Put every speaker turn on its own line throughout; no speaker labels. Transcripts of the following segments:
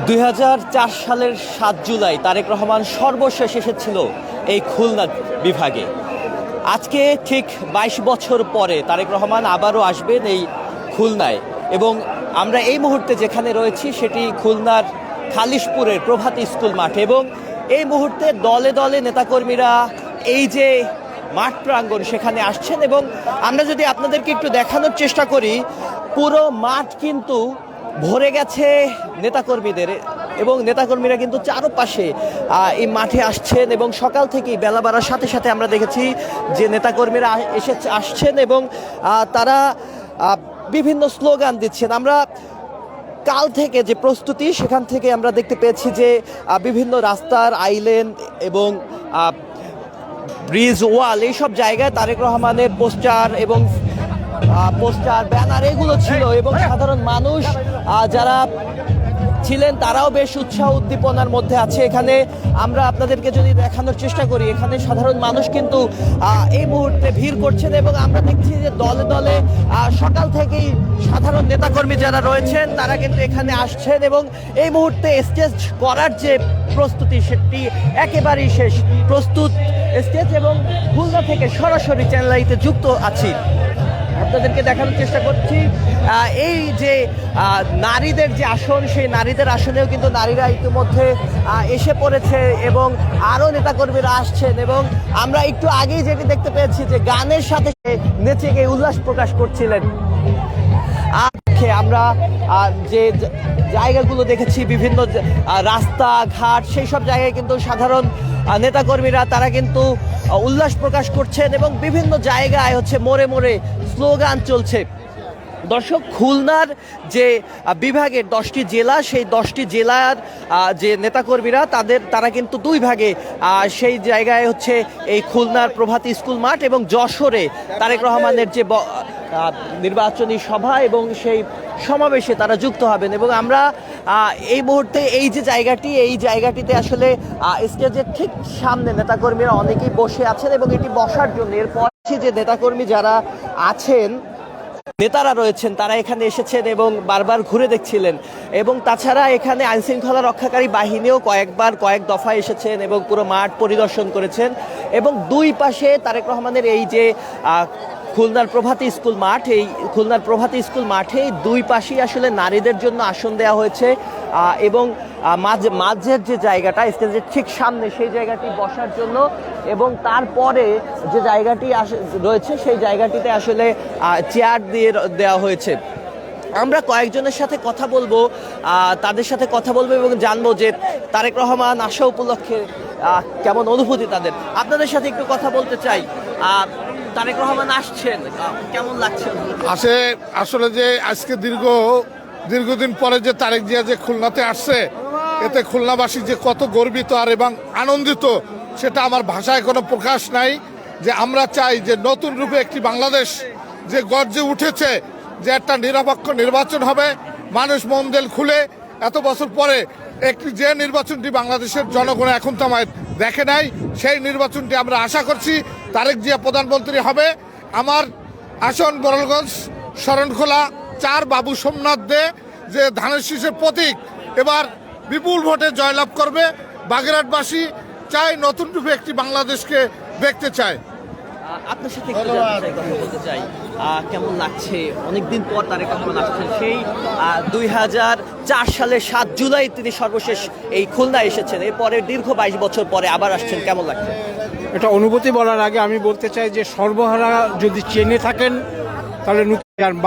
2004 সালের 7 জুলাই তারেক রহমান সর্বশেষ এসেছিল এই খুলনা বিভাগে। আজকে ঠিক 22 বছর পরে তারেক রহমান আবারও আসবেন এই খুলনায়, এবং আমরা এই মুহূর্তে যেখানে রয়েছি সেটি খুলনার খালিশপুরের প্রভাতী স্কুল মাঠে, এবং এই মুহূর্তে দলে দলে নেতাকর্মীরা এই যে মাঠ প্রাঙ্গণ সেখানে আসছেন। এবং আমরা যদি আপনাদেরকে একটু দেখানোর চেষ্টা করি, পুরো মাঠ কিন্তু ভরে গেছে নেতাকর্মীদের, এবং নেতাকর্মীরা কিন্তু চারপাশে এই মাঠে আসছেন, এবং সকাল থেকেই বেলা বাড়ার সাথে সাথে আমরা দেখেছি যে নেতাকর্মীরা আসছেন এবং তারা বিভিন্ন স্লোগান দিচ্ছেন। আমরা কাল থেকে যে প্রস্তুতি সেখান থেকে আমরা দেখতে পেয়েছি যে বিভিন্ন রাস্তার আইল্যান্ড এবং ব্রিজ, ওয়াল, এইসব জায়গায় তারেক রহমানের পোস্টার ব্যানার এগুলো ছিল, এবং সাধারণ মানুষ যারা ছিলেন তারাও বেশ উৎসাহ উদ্দীপনার মধ্যে আছে। এখানে আমরা আপনাদেরকে যদি দেখানোর চেষ্টা করি, এখানে সাধারণ মানুষ কিন্তু এই মুহূর্তে ভিড় করছেন, এবং আমরা দেখছি যে দলে দলে সকাল থেকেই সাধারণ নেতাকর্মী যারা রয়েছেন তারা কিন্তু এখানে আসছেন, এবং এই মুহূর্তে স্টেজ করার যে প্রস্তুতি সেটি একেবারেই শেষ। প্রস্তুত স্টেজ, এবং খুলনা থেকে সরাসরি চ্যানেল আইতে যুক্ত আছি, আপনাদেরকে দেখানোর চেষ্টা করছি এই যে নারীদের যে আসন, সেই নারীদের আসনেও কিন্তু নারীরা ইতিমধ্যে এসে পড়েছে, এবং আরও নেতাকর্মীরা আসছেন। এবং আমরা একটু আগেই যেটি দেখতে পেয়েছি যে গানের সাথে নেচে গিয়ে উল্লাস প্রকাশ করছিলেন। আমরা যে জায়গাগুলো দেখেছি, বিভিন্ন রাস্তাঘাট, সেই সব জায়গায় কিন্তু সাধারণ নেতাকর্মীরা তারা কিন্তু উল্লাস প্রকাশ করছেন, এবং বিভিন্ন জায়গায় মোড়ে মোড়ে স্লোগান চলছে। দর্শক, খুলনার যে বিভাগের 10টি জেলা, সেই 10টি জেলার যে নেতাকর্মীরা তারা কিন্তু দুই ভাগে, সেই জায়গায় এই খুলনার প্রভাতী স্কুল মাঠ এবং যশোরে তারেক রহমানের যে নির্বাচনী সভা এবং সেই সমাবেশে তারা যুক্ত হবেন। এবং আমরা এই মুহূর্তে এই যে জায়গাটিতে আসলে স্টেজের ঠিক সামনে নেতাকর্মীরা অনেকেই বসে আছেন, এবং এটি বসার জন্য এরপর যে নেতাকর্মী যারা আছেন, নেতারা রয়েছেন, তারা এখানে এসেছেন এবং বারবার ঘুরে দেখছিলেন। এবং তাছাড়া এখানে আইনশৃঙ্খলা রক্ষাকারী বাহিনীও কয়েক দফায় এসেছেন এবং পুরো মাঠ পরিদর্শন করেছেন। এবং দুই পাশে তারেক রহমানের এই যে খুলনার প্রভাতী স্কুল মাঠে দুই পাশেই আসলে নারীদের জন্য আসন দেওয়া হয়েছে, এবং মাঝের যে জায়গাটা স্টেজের ঠিক সামনে সেই জায়গাটি বসার জন্য, এবং তারপরে যে জায়গাটি রয়েছে সেই জায়গাটিতে আসলে চেয়ার দিয়ে দেওয়া হয়েছে। আমরা কয়েকজনের সাথে কথা বলবো, তাদের সাথে কথা বলবো এবং জানবো যে তারেক রহমান আসা উপলক্ষে কেমন অনুভূতি তাদের। আপনাদের সাথে একটু কথা বলতে চাই। তারেক রহমান আসছেন, কেমন লাগছে?
আসলে যে আজকে দীর্ঘদিন পরে যে তারেক জিয়া যে খুলনাতে আসছে, এতে খুলনাবাসী যে কত গর্বিত আর এবং আনন্দিত, সেটা আমার ভাষায় কোনো প্রকাশ নাই। যে আমরা চাই যে নতুন রূপে একটি বাংলাদেশ যে গর্জে উঠেছে, যে একটা নিরপেক্ষ নির্বাচন হবে, মানুষ মন দিল খুলে এত বছর পরে যে নির্বাচনটি বাংলাদেশের জনগণ এখন তামায় দেখে নাই, সেই নির্বাচনটি আমরা আশা করছি তারেক জিয়া প্রধানমন্ত্রী হবে। আমার আসন বরলগঞ্জ শরণখোলা 4 বাবু সোমনাথ দে, যে ধানের শীষের প্রতীক, এবার বিপুল ভোটে জয়লাভ করবে। বাগেরহাটবাসী চাই নতুন রূপে একটি বাংলাদেশকে দেখতে চায়।
আপনার সাথে কথা বলতে চাই, কেমন লাগছে? অনেকদিন পর তারেক রহমান আসছেন, সেই 2004 সালের 7 জুলাই তিনি সর্বশেষ এই খুলনায় এসেছেন, এরপরে দীর্ঘ 22 বছর পরে আবার আসছেন, কেমন লাগছে?
এটা অনুভূতি বলার আগে আমি বলতে চাই যে সর্বহারা যদি চেনে থাকেন তাহলে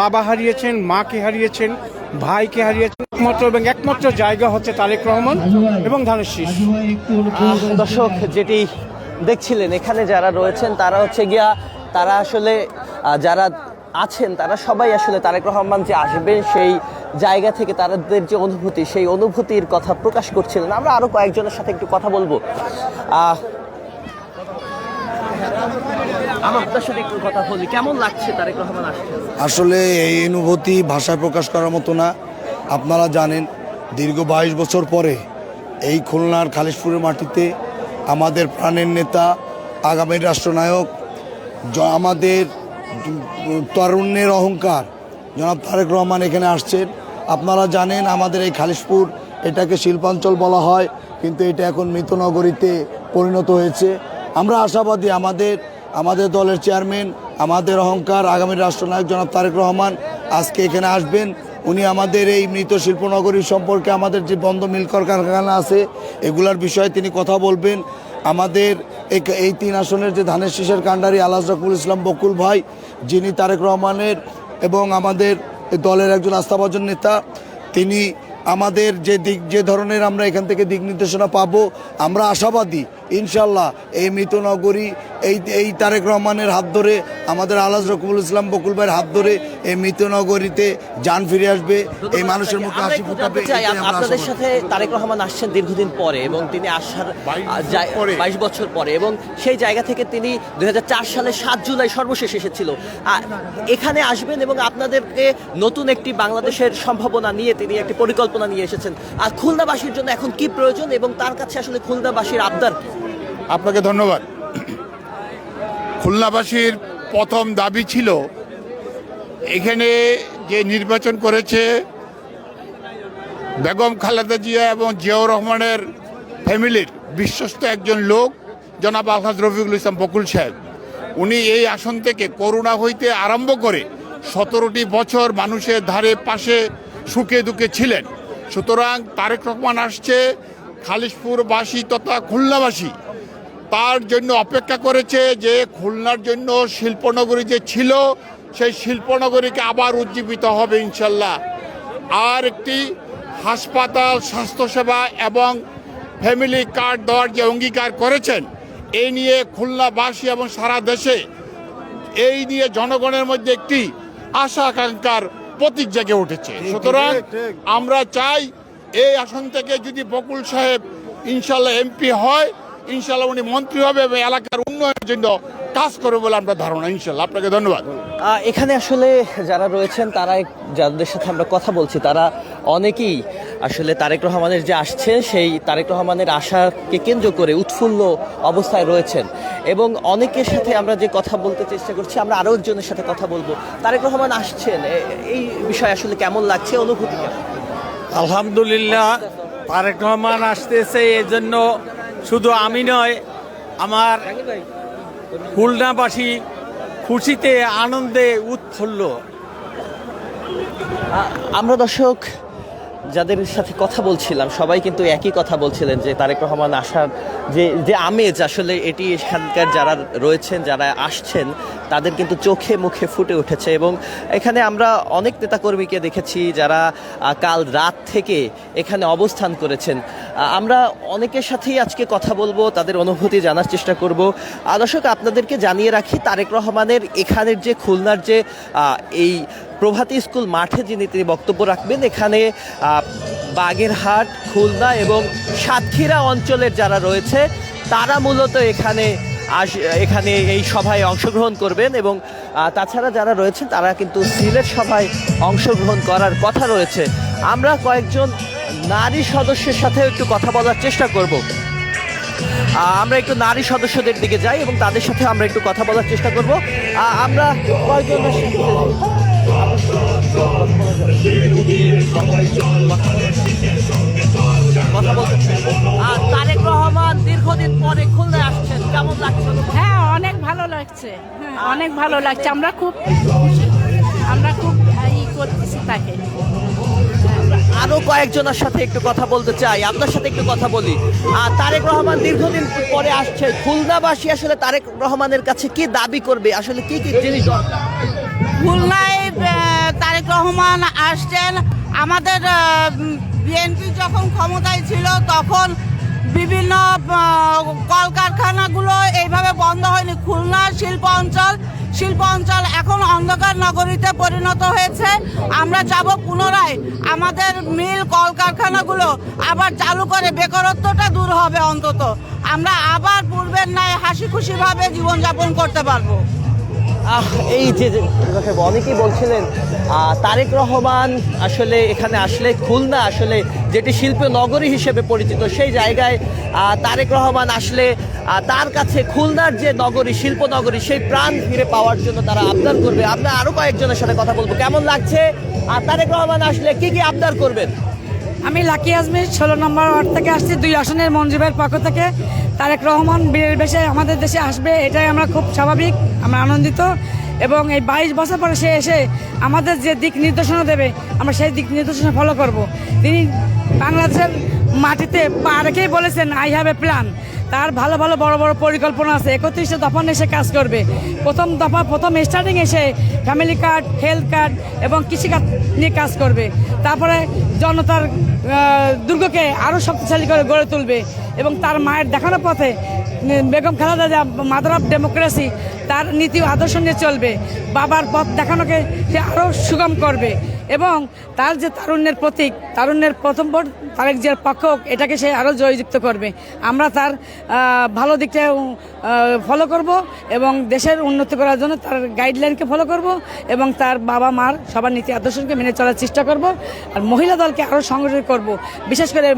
বাবা হারিয়েছেন, মাকে হারিয়েছেন, ভাইকে হারিয়েছেন, একমাত্র জায়গা হচ্ছে তারেক রহমান এবং ধানের শীষ।
দর্শক, যেটি দেখছিলেন এখানে যারা রয়েছেন তারা তারা আসলে যারা আছেন তারা সবাই আসলে তারেক রহমান যে আসবেন সেই জায়গা থেকে তাদের যে অনুভূতি, সেই অনুভূতির কথা প্রকাশ করছিলেন। আমরা আরো কয়েকজনের সাথে একটু কথা বলবো। আপনার সাথে একটু কথা বলি, কেমন লাগছে তারেক রহমান আসছেন?
আসলে এই অনুভূতি ভাষায় প্রকাশ করার মতো না। আপনারা জানেন দীর্ঘ 22 বছর পরে এই খুলনার খালিশপুরের মাটিতে আমাদের প্রাণের নেতা, আগামীর রাষ্ট্রনায়ক, আমাদের তরুণের অহংকার জনাব তারেক রহমান এখানে আসছেন। আপনারা জানেন আমাদের এই খালিশপুর এটাকে শিল্পাঞ্চল বলা হয়, কিন্তু এটা এখন মৃত নগরীতে পরিণত হয়েছে। আমরা আশাবাদী আমাদের দলের চেয়ারম্যান, আমাদের অহংকার আগামী রাষ্ট্রনায়ক জনাব তারেক রহমান আজকে এখানে আসবেন। উনি আমাদের এই মৃত শিল্পনগরী সম্পর্কে আমাদের যে বন্ধ মিল কারখানা আছে এগুলার বিষয়ে তিনি কথা বলবেন। আমাদের এই 3 আসনের যে ধানের শীষের কাণ্ডারি আলহাজ রকিবুল ইসলাম বকুল ভাই, যিনি তারেক রহমানের এবং আমাদের দলের একজন আস্থাভাজন নেতা, তিনি আমাদের যে ধরনের আমরা এখান থেকে দিক নির্দেশনা পাবো, আমরা আশাবাদী ইনশাল্লাহ এই মৃত নগরী এই তারেক রহমানের হাত ধরে, আমাদের আলহাজ রকিবুল ইসলাম বকুল ভাইয়ের হাত ধরে এই মৃত নগরীতে যান ফিরে আসবে, এই মানুষের মুখে হাসি ফুটাবে।
আপনাদের সাথে তারেক রহমান আসছেন দীর্ঘদিন পরে এবং তিনি আসার 22 বছর পরে, এবং সেই জায়গা থেকে তিনি 2004 সালে 7 জুলাই সর্বশেষ এসেছিল। এখানে আসবেন এবং আপনাদেরকে নতুন একটি বাংলাদেশের সম্ভাবনা নিয়ে তিনি একটি পরিকল্পনা নিয়ে এসেছেন। আর খুলনাবাসীর জন্য এখন কি প্রয়োজন এবং তার কাছে আসলে খুলনাবাসীর আবদার কি?
আপনাকে ধন্যবাদ। খুলনাবাসীর প্রথম দাবি ছিল এখানে যে নির্বাচন করেছে বেগম খালেদা জিয়া এবং জিয়াউর রহমানের ফ্যামিলির বিশ্বস্ত একজন লোক জনাব আলহাজ রফিকুল ইসলাম বকুল সাহেব, উনি এই আসন থেকে করোনা হইতে আরম্ভ করে 17টি বছর মানুষের ধারে পাশে সুখে দুঃখে ছিলেন। সুতরাং তারেক রহমান আসছে, খালিশপুরবাসী তথা খুলনাবাসী তার জন্য অপেক্ষা করেছে যে খুলনার জন্য শিল্পনগরী যে ছিল সেই শিল্পনগরীকে আবার উজ্জীবিত হবে ইনশাল্লাহ। আর একটি হাসপাতাল, স্বাস্থ্যসেবা এবং ফ্যামিলি কার্ড দেওয়ার যে অঙ্গীকার করেছেন, এই নিয়ে খুলনাবাসী এবং সারা দেশে এই নিয়ে জনগণের মধ্যে একটি আশা আকাঙ্ক্ষার প্রতীক জেগে উঠেছে। সুতরাং আমরা চাই এই আসন থেকে যদি বকুল সাহেব ইনশাল্লাহ এমপি হয়, ইনশাল্লাহ উনি মন্ত্রী হবে এবং এলাকার উন্নয়নের জন্য কাজ করবে বলে আমরা ধারণা। ইনশাল্লাহ। আপনাকে ধন্যবাদ।
এখানে আসলে যারা রয়েছেন তারা যাদের সাথে আমরা কথা বলছি তারা অনেকেই আসলে তারেক রহমানের যে আসছেন সেই তারেক রহমানের আশাকে কেন্দ্র করে উৎফুল্ল অবস্থায় রয়েছেন, এবং অনেকের সাথে আমরা যে কথা বলতে চেষ্টা করছি, আমরা আরও একজনের সাথে কথা বলবো। তারেক রহমান আসছেন, এই বিষয়ে আসলে কেমন লাগছে, অনুভূতি কেমন?
আলহামদুলিল্লাহ, তারেক রহমান আসতেছে, এজন্য শুধু আমি নয় আমার খুলনাবাসী খুশিতে আনন্দে উৎফুল্ল।
আমরা দর্শক যাদের সাথে কথা বলছিলাম সবাই কিন্তু একই কথা বলছিলেন যে তারেক রহমান আসার যে আমেজ, আসলে এটি এখানকার যারা রয়েছেন, যারা আসছেন তাদের কিন্তু চোখে মুখে ফুটে উঠেছে। এবং এখানে আমরা অনেক নেতাকর্মীকে দেখেছি যারা কাল রাত থেকে এখানে অবস্থান করেছেন। আমরা অনেকের সাথেই আজকে কথা বলবো, তাদের অনুভূতি জানার চেষ্টা করব। দর্শক আপনাদেরকে জানিয়ে রাখি, তারেক রহমানের এখানের যে খুলনার যে এই প্রভাতী স্কুল মাঠে যিনি তিনি বক্তব্য রাখবেন, এখানে বাগেরহাট, খুলনা এবং সাতক্ষীরা অঞ্চলের যারা রয়েছে তারা মূলত এখানে এই সভায় অংশগ্রহণ করবেন, এবং তাছাড়া যারা রয়েছেন তারা কিন্তু সিলেট সভায় অংশগ্রহণ করার কথা রয়েছে। আমরা কয়েকজন নারী সদস্যের সাথে একটু কথা বলার চেষ্টা করব। আমরা একটু নারী সদস্যদের দিকে যাই এবং তাদের সাথে আমরা একটু কথা বলার চেষ্টা করব। আমরা কয়েকজনের সাথে তারেক রহমান দীর্ঘদিন পরে খুলনায় আসছেন, কেমন লাগছে?
হ্যাঁ, অনেক ভালো লাগছে। হ্যাঁ, অনেক ভালো লাগছে। আমরা খুব খুশি, আমরা খুব করতেছি তাকে।
আরো কয়েকজনের সাথে একটু কথা বলতে চাই, আপনার সাথে একটু কথা বলি। তারেক রহমান দীর্ঘদিন পরে আসছে, খুলনাবাসী আসলে তারেক রহমানের কাছে কি দাবি করবে, আসলে কি কি জিনিস দরকার?
খুলনায় তারেক রহমান আসছেন। আমাদের বিএনপি যখন ক্ষমতায় ছিল তখন বিভিন্ন কলকারখানাগুলো এইভাবে বন্ধ হয়নি। খুলনা শিল্প অঞ্চল এখন অন্ধকার নগরীতে পরিণত হয়েছে। আমরা যাব পুনরায় আমাদের মিল কলকারখানাগুলো আবার চালু করে বেকারত্বটা দূর হবে, অন্তত আমরা আবার পূর্বের ন্যায় হাসি খুশিভাবে জীবনযাপন করতে পারবো।
এই যে অনেকেই বলছিলেন তারেক রহমান আসলে এখানে আসলে খুলনা আসলে যেটি শিল্প নগরী হিসেবে পরিচিত সেই জায়গায় তারেক রহমান আসলে তার কাছে খুলনার যে নগরী শিল্প নগরী সেই প্রাণ ফিরে পাওয়ার জন্য তারা আবদার করবে। আমরা আরো কয়েকজনের সাথে কথা বলবো। কেমন লাগছে তারেক রহমান আসলে কি কি আবদার করবেন?
আমি লাকি আজমির 16 নম্বর ওয়ার্ড থেকে আসছি, 2 আসনের মঞ্জু ভাইয়ের পক্ষ থেকে। তারেক রহমান বীরের বেশে আমাদের দেশে আসবে, এটাই আমরা খুব স্বাভাবিক, আমরা আনন্দিত। এবং এই 22 বছর পরে সে এসে আমাদের যে দিক নির্দেশনা দেবে আমরা সেই দিক নির্দেশনা ফলো করব। তিনি বাংলাদেশের মাটিতে পা রেখেই বলেছেন আই হ্যাভ এ প্ল্যান। তার ভালো ভালো বড় বড় পরিকল্পনা আছে। 31 দফা এসে কাজ করবে। প্রথম দফা প্রথম স্টার্টিং এসে ফ্যামিলি কার্ড, হেলথ কার্ড এবং কৃষিকাজ নিয়ে কাজ করবে। তারপরে জনতার দুর্গকে আরও শক্তিশালী করে গড়ে তুলবে এবং তার মায়ের দেখানো পথে Begum Khaleda Zia mother of democracy তার নীতি আদর্শ নিয়ে চলবে। বাবার পথ দেখানোকে সে আরও সুগম করবে এবং তার যে তারুণ্যের প্রতীক, তারুণ্যের প্রথম ভোট তারেক জিয়ার পক্ষ, এটাকে সে আরও জয়যুক্ত করবে। আমরা তার ভালো দিকটা ফলো করব এবং দেশের উন্নতি করার জন্য তার গাইডলাইনকে ফলো করব এবং তার বাবা মার সবার নীতি আদর্শকে মেনে চলার চেষ্টা করব। আর মহিলা দলকে আরও সংগঠিত করব। বিশেষ করে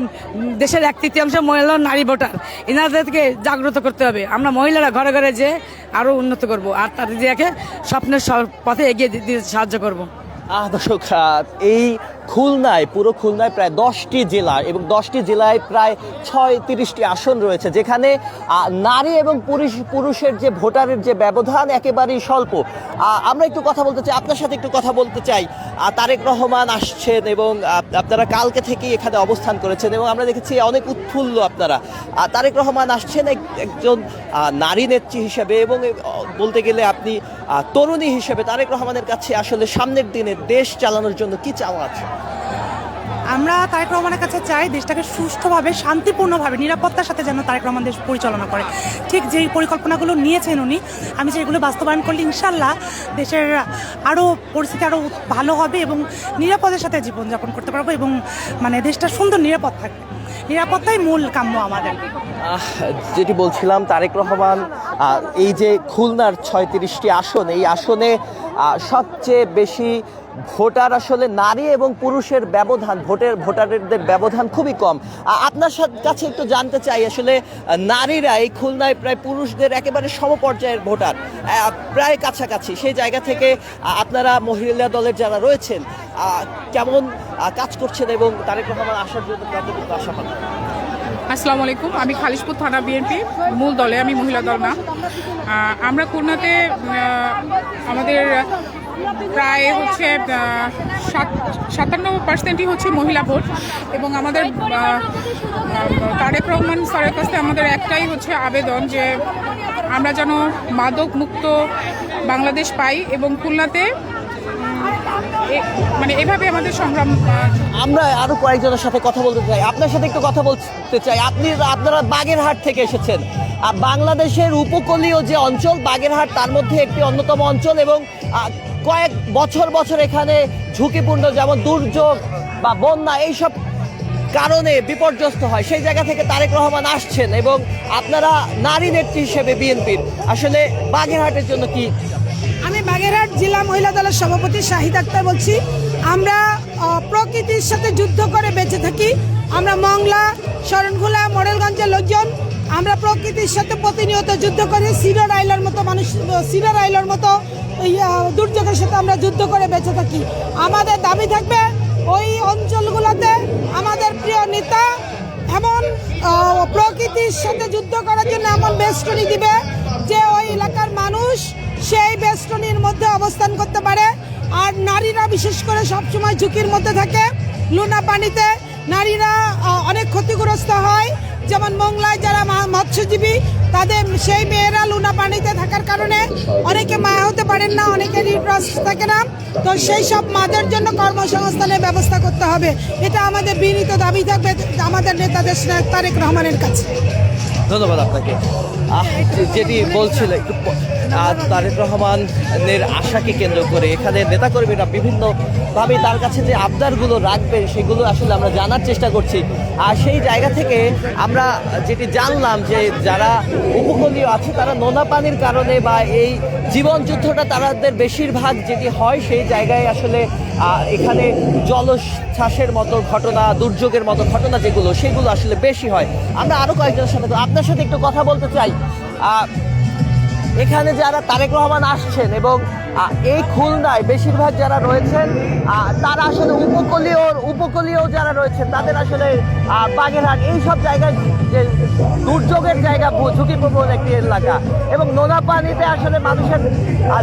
দেশের 1/3 মহিলা নারী ভোটার, এনাদেরকে জাগ্রত করতে হবে। আমরা মহিলারা ঘরে ঘরে যেয়ে আরও উন্নত করব আর তার দিদিকে স্বপ্নের পথে এগিয়ে দিতে সাহায্য করব।
দর্শক, এই খুলনায় পুরো খুলনায় প্রায় 10টি জেলা এবং 10টি জেলায় প্রায় 36টি আসন রয়েছে, যেখানে নারী এবং পুরুষের যে ভোটারের যে ব্যবধান একেবারেই স্বল্প। আমরা একটু কথা বলতে চাই, আপনার সাথে একটু কথা বলতে চাই। তারেক রহমান আসছেন এবং আপনারা কালকে থেকেই এখানে অবস্থান করেছেন এবং আমরা দেখেছি অনেক উৎফুল্ল আপনারা। তারেক রহমান আসছেন একজন নারী নেত্রী হিসেবে এবং বলতে গেলে আপনি তরুণী হিসেবে তারেক রহমানের কাছে আসলে সামনের দিনে দেশ চালানোর জন্য কি চাওয়া আছে?
আমরা তারেক রহমানের কাছে চাই দেশটাকে সুষ্ঠুভাবে, শান্তিপূর্ণভাবে, নিরাপত্তার সাথে যেন তারেক রহমান দেশ পরিচালনা করে। ঠিক যেই পরিকল্পনাগুলো নিয়েছেন উনি, আমি যে এগুলো বাস্তবায়ন করলে ইনশাল্লাহ দেশের আরও পরিস্থিতি আরও ভালো হবে এবং নিরাপদের সাথে জীবনযাপন করতে পারবো এবং মানে দেশটা সুন্দর নিরাপদ থাকবে। নিরাপত্তাই মূল কাম্য আমাদের।
যেটি বলছিলাম, তারেক রহমান এই যে খুলনার 36টি আসন, এই আসনে সবচেয়ে বেশি ভোটার আসলে নারী এবং পুরুষের ব্যবধান, ভোটারদের ব্যবধান খুবই কম। আপনার কাছে একটু জানতে চাই, আসলে নারীরা এই খুলনায় প্রায় পুরুষদের একেবারে সমপর্যায়ের ভোটার, প্রায় কাছাকাছি। সেই জায়গা থেকে আপনারা মহিলা দলের যারা রয়েছেন কেমন কাজ করছেন এবং তারেক রহমান আসার জন্য কতটুকু আশা পান?
আসসালামু আলাইকুম, আমি খালিশপুর থানা বিএনপি মূল দলে, আমি মহিলা দল না। আমরা খুলনাতে আমাদের প্রায় হচ্ছে 57% হচ্ছে মহিলা ভোট এবং আমাদের তারেক রহমান স্যারের কাছে আমাদের একটাই হচ্ছে আবেদন যে আমরা যেন মাদক মুক্ত বাংলাদেশ পাই এবং খুলনাতে মানে এভাবে আমাদের সংগ্রাম।
আমরা আরো কয়েকজনের সাথে কথা বলতে চাই, আপনার সাথে একটু কথা বলতে চাই। আপনারা বাগেরহাট থেকে এসেছেন। বাংলাদেশের উপকূলীয় যে অঞ্চল বাগেরহাট, তার মধ্যে একটি অন্যতম অঞ্চল এবং কয়েক বছর এখানে ঝুঁকিপূর্ণ, যেমন দুর্যোগ বা বন্যা এইসব কারণে বিপর্যস্ত হয়। সেই জায়গা থেকে তারেক রহমান আসছেন এবং আপনারা নারী নেত্রী হিসেবে বিএনপির আসলে বাগেরহাটের জন্য কি?
আমি বাগেরহাট জেলা মহিলা দলের সভাপতি শাহিদ আক্তার বলছি। আমরা প্রকৃতির সাথে যুদ্ধ করে বেঁচে থাকি। আমরা মংলা, শরণখোলা, মডেলগঞ্জের লোকজন আমরা প্রকৃতির সাথে প্রতিনিয়ত যুদ্ধ করি। সিডার আইলার মতো দুর্যোগের সাথে আমরা যুদ্ধ করে বেঁচে থাকি। আমাদের দাবি থাকবে ওই অঞ্চলগুলোতে আমাদের প্রিয় নেতা এমন প্রকৃতির সাথে যুদ্ধ করার জন্য এমন বেষ্টনী দিবে যে ওই এলাকার মানুষ সেই বেষ্টনীর মধ্যে অবস্থান করতে পারে। আর নারীরা বিশেষ করে সবসময় ঝুঁকির মধ্যে থাকে। লুনা পানিতে নারীরা অনেক ক্ষতিগ্রস্ত হয়, যেমন মংলায় যারা মৎস্যজীবী তাদের সেই মেয়েরা লুনা পানিতে থাকার কারণে অনেকে মা হতে পারেন না, অনেকে রিড্রস থাকে না। তো সেই সব মাদের জন্য কর্মসংস্থানের ব্যবস্থা করতে হবে। এটা আমাদের বিনীত দাবি থাকবে আমাদের নেতা দেশ তারেক রহমানের কাছে।
ধন্যবাদ আপনাকে। যেটি বলছিল একটু তারেক রহমানের আশাকে কেন্দ্র করে এখানে নেতাকর্মীরা বিভিন্নভাবে তার কাছে যে আবদারগুলো রাখবেন সেগুলো আসলে আমরা জানার চেষ্টা করছি। আর সেই জায়গা থেকে আমরা যেটি জানলাম যে যারা উপকূলীয় আছে তারা নোনা পানির কারণে বা এই জীবন যুদ্ধটা তাদের বেশিরভাগ যেটি হয় সেই জায়গায় আসলে এখানে জলোচ্ছ্বাসের মতো ঘটনা, দুর্যোগের মতো ঘটনা যেগুলো সেগুলো আসলে বেশি হয়। আমরা আরো কয়েকজনের সাথে আপনার সাথে একটু কথা বলতে চাই। এখানে যারা তারেক রহমান আসছেন এবং এই খুলনায় বেশিরভাগ যারা রয়েছেন তারা আসলে উপকূলীয় যারা রয়েছেন তাদের আসলে বাগেরহাট এই সব জায়গায় যে দুর্যোগের জায়গা, ঝুঁকিপ্রবণ একটি এলাকা এবং নোনা পানিতে আসলে মানুষের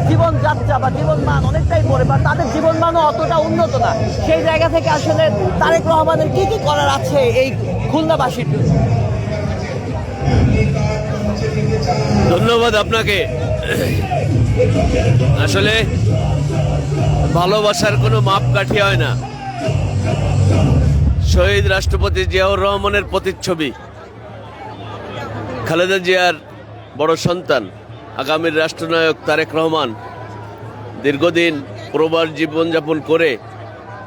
জীবনযাত্রা বা জীবনমান অনেকটাই পড়ে বা তাদের জীবনমানও অতটা উন্নত না। সেই জায়গা থেকে আসলে তারেক রহমানের কি কি করার আছে এই খুলনাবাসীর জন্য?
ধন্যবাদ আপনাকে। আসলে ভালোবাসার কোনো মাপকাঠি হয় না। শহীদ রাষ্ট্রপতি জিয়াউর রহমানের প্রতিচ্ছবি, খালেদা জিয়ার বড় সন্তান আগামীর রাষ্ট্রনায়ক তারেক রহমান দীর্ঘদিন প্রবাস জীবনযাপন করে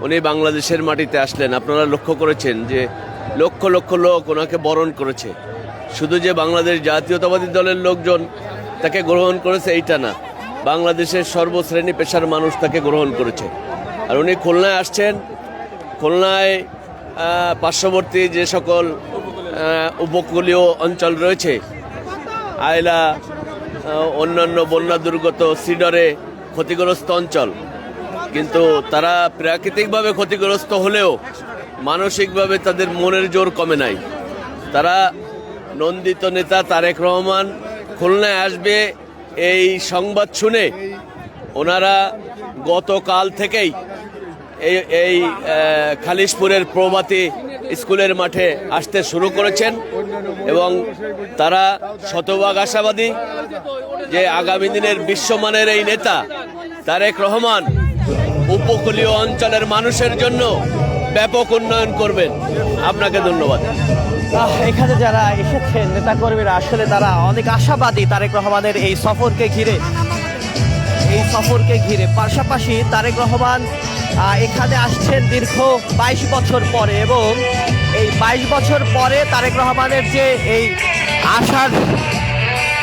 উনি বাংলাদেশের মাটিতে আসলেন। আপনারা লক্ষ্য করেছেন যে লক্ষ লক্ষ লোক ওনাকে বরণ করেছে। শুধু যে বাংলাদেশ জাতীয়তাবাদী দলের লোকজন তাকে গ্রহণ করেছে এইটা না, বাংলাদেশের সর্বশ্রেণী পেশার মানুষ তাকে গ্রহণ করেছে। আর উনি খুলনায় আসছেন। খুলনায় পার্শ্ববর্তী যে সকল উপকূলীয় অঞ্চল রয়েছে, আয়লা, অন্যান্য বন্যা দুর্গত সিডরে ক্ষতিগ্রস্ত অঞ্চল, কিন্তু তারা প্রাকৃতিকভাবে ক্ষতিগ্রস্ত হলেও মানসিকভাবে তাদের মনের জোর কমে নাই। তারা নন্দিত নেতা তারেক রহমান খুলনায় আসবে এই সংবাদ শুনে ওনারা গতকাল থেকেই এই খালিশপুরের প্রভাতী স্কুলের মাঠে আসতে শুরু করেছেন এবং তারা শতভাগ আশাবাদী যে আগামী দিনের বিশ্বমানের এই নেতা তারেক রহমান উপকূলীয় অঞ্চলের মানুষের জন্য ব্যাপক উন্নয়ন করবেন। আপনাকে ধন্যবাদ।
এখানে যারা এসেছেন নেতাকর্মীরা আসলে তারা অনেক আশাবাদী তারেক রহমানের এই সফরকে ঘিরে। পাশাপাশি তারেক রহমান এখানে আসছেন দীর্ঘ 22 বছর পরে এবং এই 22 বছর পরে তারেক রহমানের যে এই আসার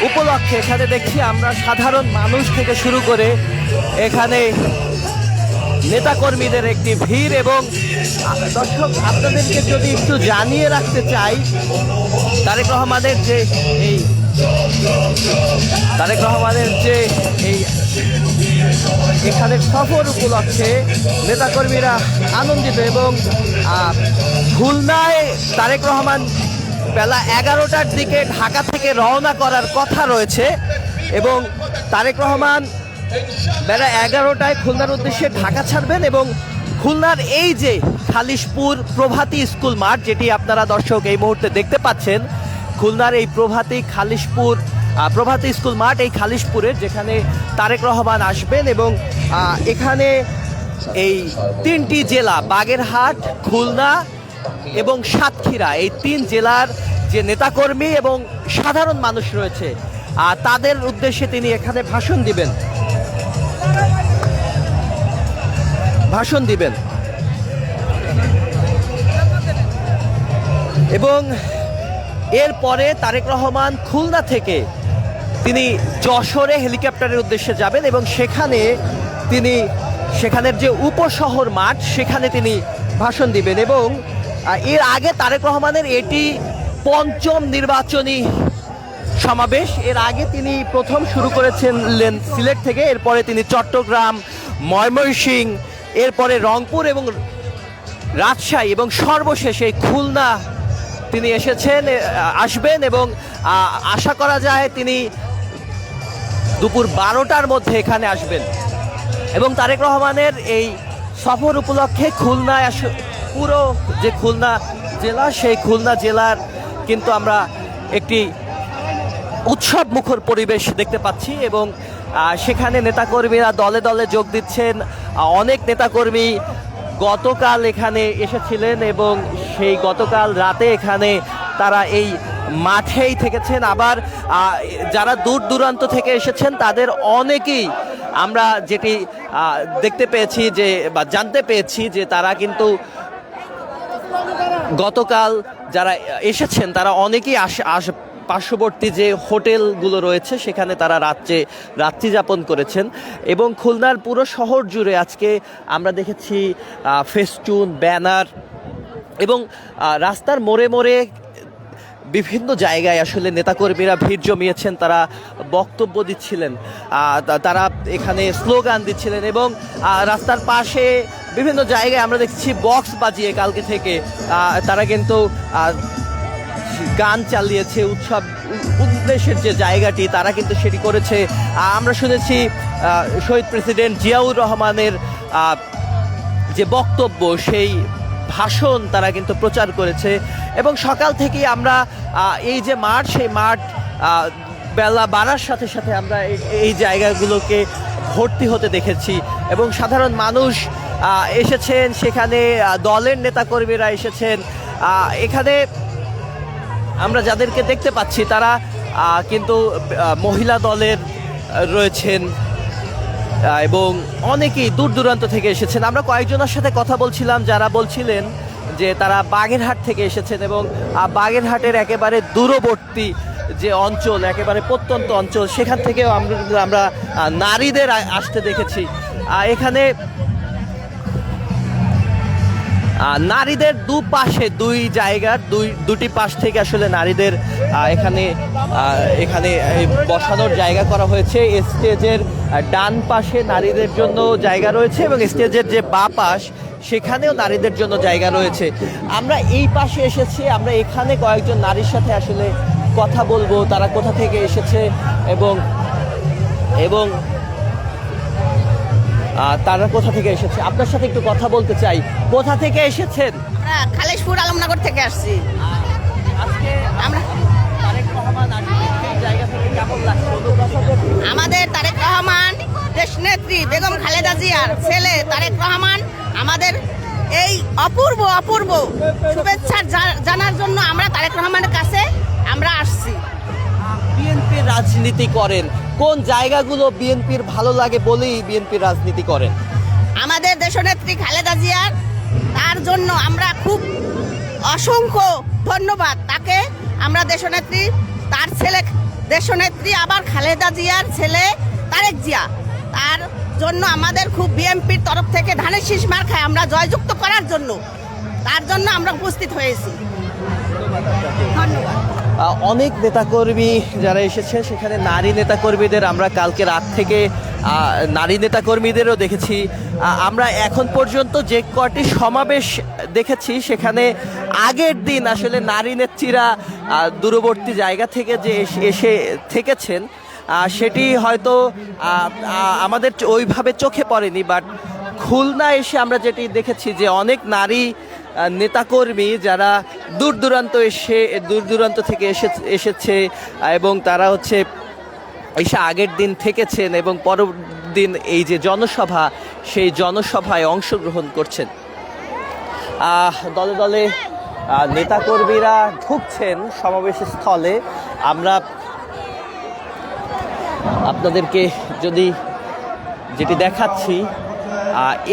উপলক্ষে এখানে দেখছি আমরা সাধারণ মানুষ থেকে শুরু করে এখানে নেতাকর্মীদের একটি ভিড়। এবং দর্শক, আপনাদেরকে যদি একটু জানিয়ে রাখতে চাই তারেক রহমানের যে এই এখানে সফর উপলক্ষে নেতাকর্মীরা আনন্দিত এবং খুলনায় তারেক রহমান বেলা 11টার দিকে ঢাকা থেকে রওনা করার কথা রয়েছে এবং তারেক রহমান বেলা 11টায় খুলনার উদ্দেশ্যে ঢাকা ছাড়বেন এবং খুলনার এই যে খালিশপুর প্রভাতী স্কুল মাঠ, যেটি আপনারা দর্শক এই মুহূর্তে দেখতে পাচ্ছেন, খুলনার এই প্রভাতী স্কুল মাঠ এই খালিশপুরের, যেখানে তারেক রহমান আসবেন এবং এখানে এই 3টি জেলা বাগেরহাট, খুলনা এবং সাতক্ষীরা, এই 3 জেলার যে নেতাকর্মী এবং সাধারণ মানুষ রয়েছে তাদের উদ্দেশ্যে তিনি এখানে ভাষণ দিবেন এবং এরপরে তারেক রহমান খুলনা থেকে তিনি যশোরে হেলিকপ্টারের উদ্দেশ্যে যাবেন এবং সেখানের যে উপশহর মাঠ সেখানে তিনি ভাষণ দিবেন। এবং এর আগে তারেক রহমানের এটি 5ম নির্বাচনী সমাবেশ। এর আগে তিনি প্রথম শুরু করেছিলেন সিলেট থেকে, এরপরে তিনি চট্টগ্রাম, ময়মনসিংহ, এরপরে রংপুর এবং রাজশাহী এবং সর্বশেষে খুলনা তিনি আসবেন এবং আশা করা যায় তিনি দুপুর 12টার মধ্যে এখানে আসবেন। এবং তারেক রহমানের এই সফর উপলক্ষে খুলনায় পুরো যে খুলনা জেলা, সেই খুলনা জেলার কিন্তু আমরা একটি উৎসব মুখর পরিবেশ দেখতে পাচ্ছি এবং সেখানে নেতাকর্মীরা দলে দলে যোগ দিচ্ছেন। অনেক নেতাকর্মী গতকাল এখানে এসেছিলেন এবং সেই গতকাল রাতে এখানে তারা এই মাঠেই থেকেছেন। আবার যারা দূর দূরান্ত থেকে এসেছেন তাদের অনেকেই আমরা যেটি দেখতে পেয়েছি বা জানতে পেরেছি যে তারা কিন্তু গতকাল যারা এসেছেন তারা অনেকেই পার্শ্ববর্তী যে হোটেলগুলো রয়েছে সেখানে তারা রাত্রি যাপন করেছেন এবং খুলনার পুরো শহর জুড়ে আজকে আমরা দেখেছি ফেস্টুন, ব্যানার এবং রাস্তার মোড়ে মোড়ে বিভিন্ন জায়গায় আসলে নেতাকর্মীরা ভিড় জমিয়েছেন, তারা বক্তব্য দিচ্ছিলেন, তারা এখানে স্লোগান দিচ্ছিলেন এবং রাস্তার পাশে বিভিন্ন জায়গায় আমরা দেখছি বক্স বাজিয়ে কালকে থেকে তারা কিন্তু গান চালিয়েছে, উৎসব উদ্দেশ্যের যে জায়গাটি তারা কিন্তু সেটি করেছে। আমরা শুনেছি শহীদ প্রেসিডেন্ট জিয়াউর রহমানের যে বক্তব্য সেই ভাষণ তারা কিন্তু প্রচার করেছে এবং সকাল থেকেই আমরা এই যে মাঠ সেই মাঠ বেলা বাড়ার সাথে সাথে আমরা এই জায়গাগুলোকে ভর্তি হতে দেখেছি এবং সাধারণ মানুষ এসেছেন, সেখানে দলের নেতাকর্মীরা এসেছেন। এখানে আমরা যাদেরকে দেখতে পাচ্ছি তারা কিন্তু মহিলা দলের রয়েছেন এবং অনেকেই দূর দূরান্ত থেকে এসেছেন। আমরা কয়েকজনের সাথে কথা বলছিলাম যারা বলছিলেন যে তারা বাগেরহাট থেকে এসেছেন এবং বাগেরহাটের একেবারে দূরবর্তী যে অঞ্চল, একেবারে প্রত্যন্ত অঞ্চল, সেখান থেকেও আমরা নারীদের আসতে দেখেছি। এখানে নারীদের দুপাশে দুটি পাশ থেকে আসলে নারীদের এখানে বসানোর জায়গা করা হয়েছে। স্টেজের ডান পাশে নারীদের জন্য জায়গা রয়েছে এবং স্টেজের যে বাঁ পাশ সেখানেও নারীদের জন্য জায়গা রয়েছে। আমরা এই পাশে এসেছি, আমরা এখানে কয়েকজন নারীর সাথে আসলে কথা বলবো, তারা কোথা থেকে এসেছে এবং তারা কোথা থেকে এসেছে আপনার সাথে একটু কথা বলতে চাই। কোথা থেকে এসেছেন?
খালেশপুর আলমনগর থেকে আসছি।
আজকে আমরা তারেক রহমান এই জায়গা থেকে কেমন লাগছে?
আমাদের তারেক রহমান দেশনেত্রী বেগম খালেদা জিয়ার ছেলে তারেক রহমান আমাদের এই অপূর্ব শুভেচ্ছা জানার জন্য আমরা তারেক রহমানের কাছে আমরা আসছি।
বিএনপির রাজনীতি করেন, কোন জায়গাগুলো বিএনপির ভালো লাগে বলেই বিএনপির রাজনীতি করেন?
আমাদের দেশনেত্রী খালেদা জিয়ার, তার জন্য আমরা খুব অসংখ্য ধন্যবাদ তাকে। আমরা দেশনেত্রী, তার ছেলে দেশনেত্রী আবার খালেদা জিয়ার ছেলে তারেক জিয়া, তার জন্য আমাদের খুব বিএনপির তরফ থেকে ধানের শীষ মার্কায় আমরা জয়যুক্ত করার জন্য, তার জন্য আমরা উপস্থিত হয়েছি। ধন্যবাদ।
অনেক নেতাকর্মী যারা এসেছে, সেখানে নারী নেতাকর্মীদের আমরা কালকে রাত থেকে নারী নেতাকর্মীদেরও দেখেছি। আমরা এখন পর্যন্ত যে কটি সমাবেশ দেখেছি সেখানে আগের দিন আসলে নারী নেত্রীরা দূরবর্তী জায়গা থেকে যে এসে থেকেছেন সেটি হয়তো আমাদের ওইভাবে চোখে পড়েনি, বাট খুলনা এসে আমরা যেটি দেখেছি যে অনেক নারী নেতাকর্মী যারা দূর দূরান্ত থেকে এসেছে এবং তারা এসে আগের দিন থেকেছেন এবং পরের দিন এই যে জনসভা, সেই জনসভায় অংশগ্রহণ করছেন। দলে দলে নেতাকর্মীরা ঢুকছেন সমাবেশ স্থলে। আমরা আপনাদেরকে যেটি দেখাচ্ছি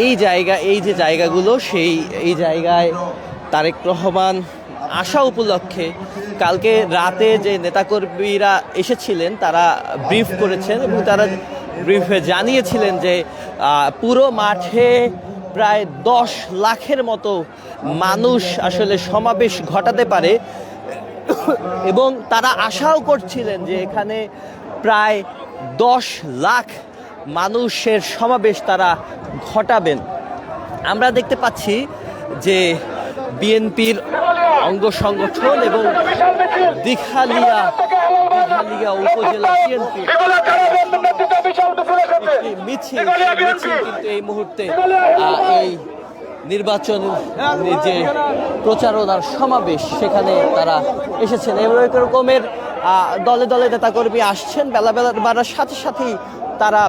এই যে জায়গাগুলো, এই জায়গায় তারেক রহমান আসা উপলক্ষে কালকে রাতে যে নেতাকর্মীরা এসেছিলেন তারা ব্রিফ করেছেন এবং তারা ব্রিফে জানিয়েছিলেন যে পুরো মাঠে প্রায় 10 লাখের মতো মানুষ আসলে সমাবেশ ঘটাতে পারে এবং তারা আশাও করছিলেন যে এখানে প্রায় 10 লাখ মানুষের সমাবেশ তারা ঘটাবেন। আমরা দেখতে পাচ্ছি যে বিএনপির অঙ্গ সংগঠন এবং দিঘালিয়া উপজেলা বিএনপির মিছিল কিন্তু এই মুহূর্তে এই নির্বাচন যে প্রচারণার সমাবেশ সেখানে তারা এসেছেন। এরকমের দলে দলে নেতাকর্মী আসছেন। বেলা বাড়ার সাথে সাথেই তারা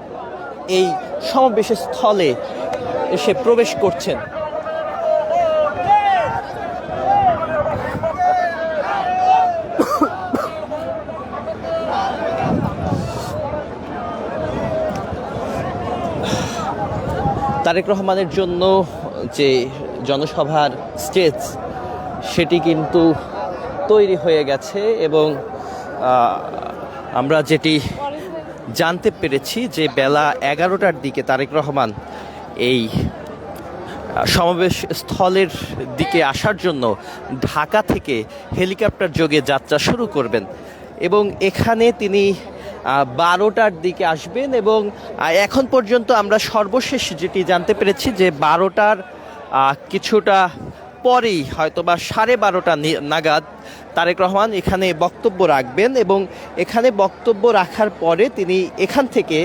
এই সমাবেশের স্থলে এসে প্রবেশ করছেন। তারেক রহমানের জন্য যে জনসভার স্টেজ সেটি কিন্তু তৈরি হয়ে গেছে এবং আমরা যেটি জানতে পেরেছি যে বেলা 11টার দিকে তারেক রহমান এই সমাবেশ স্থলের দিকে আসার জন্য ঢাকা থেকে হেলিকপ্টার যোগে যাত্রা শুরু করবেন এবং এখানে তিনি 12টার দিকে আসবেন এবং এখন পর্যন্ত আমরা সর্বশেষ যেটি জানতে পেরেছি যে 12টার কিছুটা পরেই হয়তোবা 12:30 নাগাদ তারেক রহমান এখানে বক্তব্য রাখবেন এবং এখানে বক্তব্য রাখার পরে তিনি এখান থেকে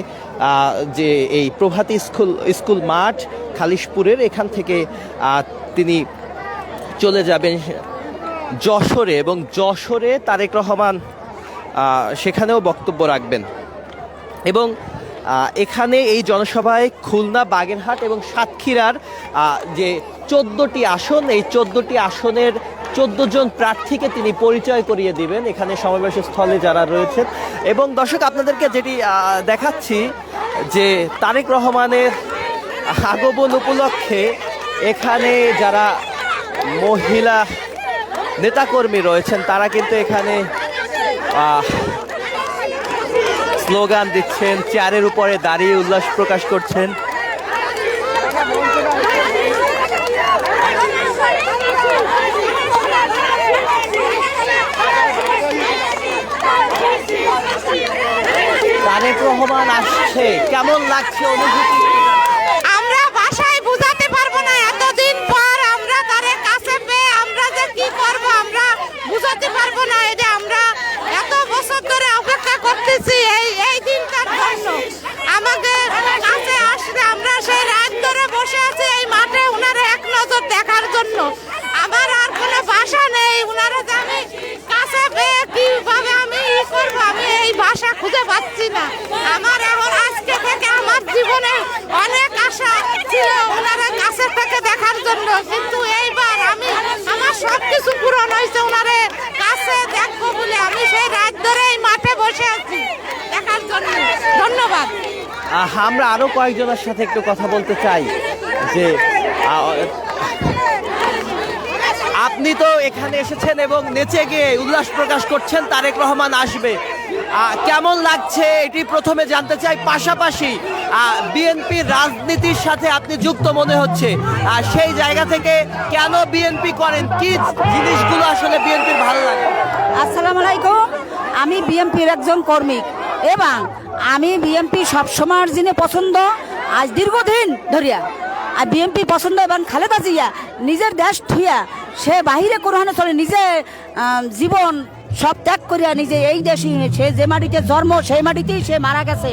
যে এই প্রভাতী স্কুল মাঠ খালিশপুরের এখান থেকে তিনি চলে যাবেন যশোরে এবং যশোরে তারেক রহমান সেখানেও বক্তব্য রাখবেন এবং এখানে এই জনসভায় খুলনা, বাগেরহাট এবং সাতক্ষীরার যে 14টি আসন, এই 14টি আসনের 14 জন প্রার্থীকে তিনি পরিচয় করিয়ে দিবেন এখানে সমাবেশ স্থলে যারা রয়েছেন। এবং দর্শক আপনাদেরকে যেটি দেখাচ্ছি যে তারেক রহমানের আগমন উপলক্ষে এখানে যারা মহিলা নেতাকর্মী রয়েছেন তারা কিন্তু এখানে স্লোগান দিচ্ছেন, চেয়ারের উপরে দাঁড়িয়ে উল্লাস প্রকাশ করছেন। তারেক রহমান আসছে, কেমন লাগছে অনুভূতি?
আমরা ভাষায় বোঝাতে পারবো না, এতদিন পর আমরা তারেক কাছে পেয়ে আমরা যে কি করব আমরা বুঝাতে পারবো না। এই যে আমরা এত বছর ধরে অপেক্ষা করতেছি এই দিনটার জন্য, আমাদের কাছে আসলে আমরা সেই রাত ধরে বসে আছি এই মাঠে উনারে এক নজর দেখার জন্য। আমার আর কোনো ভাষা নেই, উনারে যে আমি কাছে পেয়ে কিভাবে আমি করব আমি এই ভাষা খুঁজে পাচ্ছি না। আমার এখন আজকে থেকে আমার জীবনে অনেক আশা ছিল ওনারা কাছে থেকে দেখার জন্য, কিন্তু এইবার আমার সবকিছু পূরণ হয়েছে। ওনারে কাছে দেখবো বলে আমি সেই রাত ধরে এই মাঠে বসে আছি দেখার জন্য। ধন্যবাদ।
আমরা আরো কয়েকজনের সাথে একটু কথা বলতে চাই যে আপনি তো এখানে এসেছেন এবং নেচে গিয়ে উল্লাস প্রকাশ করছেন তারেক রহমান আসবে, কেমন লাগছে এটি প্রথমে জানতে চাই। পাশাপাশি বিএনপির রাজনীতির সাথে আপনি যুক্ত মনে হচ্ছে, সেই জায়গা থেকে কেন বিএনপি করেন, কি জিনিসগুলো আসলে বিএনপির ভালো লাগে?
আসসালামু আলাইকুম, আমি বিএনপির একজন কর্মী এবং আমি বিএনপি সবসময়ের জন্য পছন্দ, আজ দীর্ঘদিন ধরিয়া আর বিএনপি পছন্দ। এবং খালেদা জিয়া নিজের দেশ থুইয়া সে বাহিরে কোরআনে চলে, নিজে জীবন সব ত্যাগ করিয়া নিজে এই দেশে সে যে মাটিতে জন্ম সেই মাটিতেই সে মারা গেছে।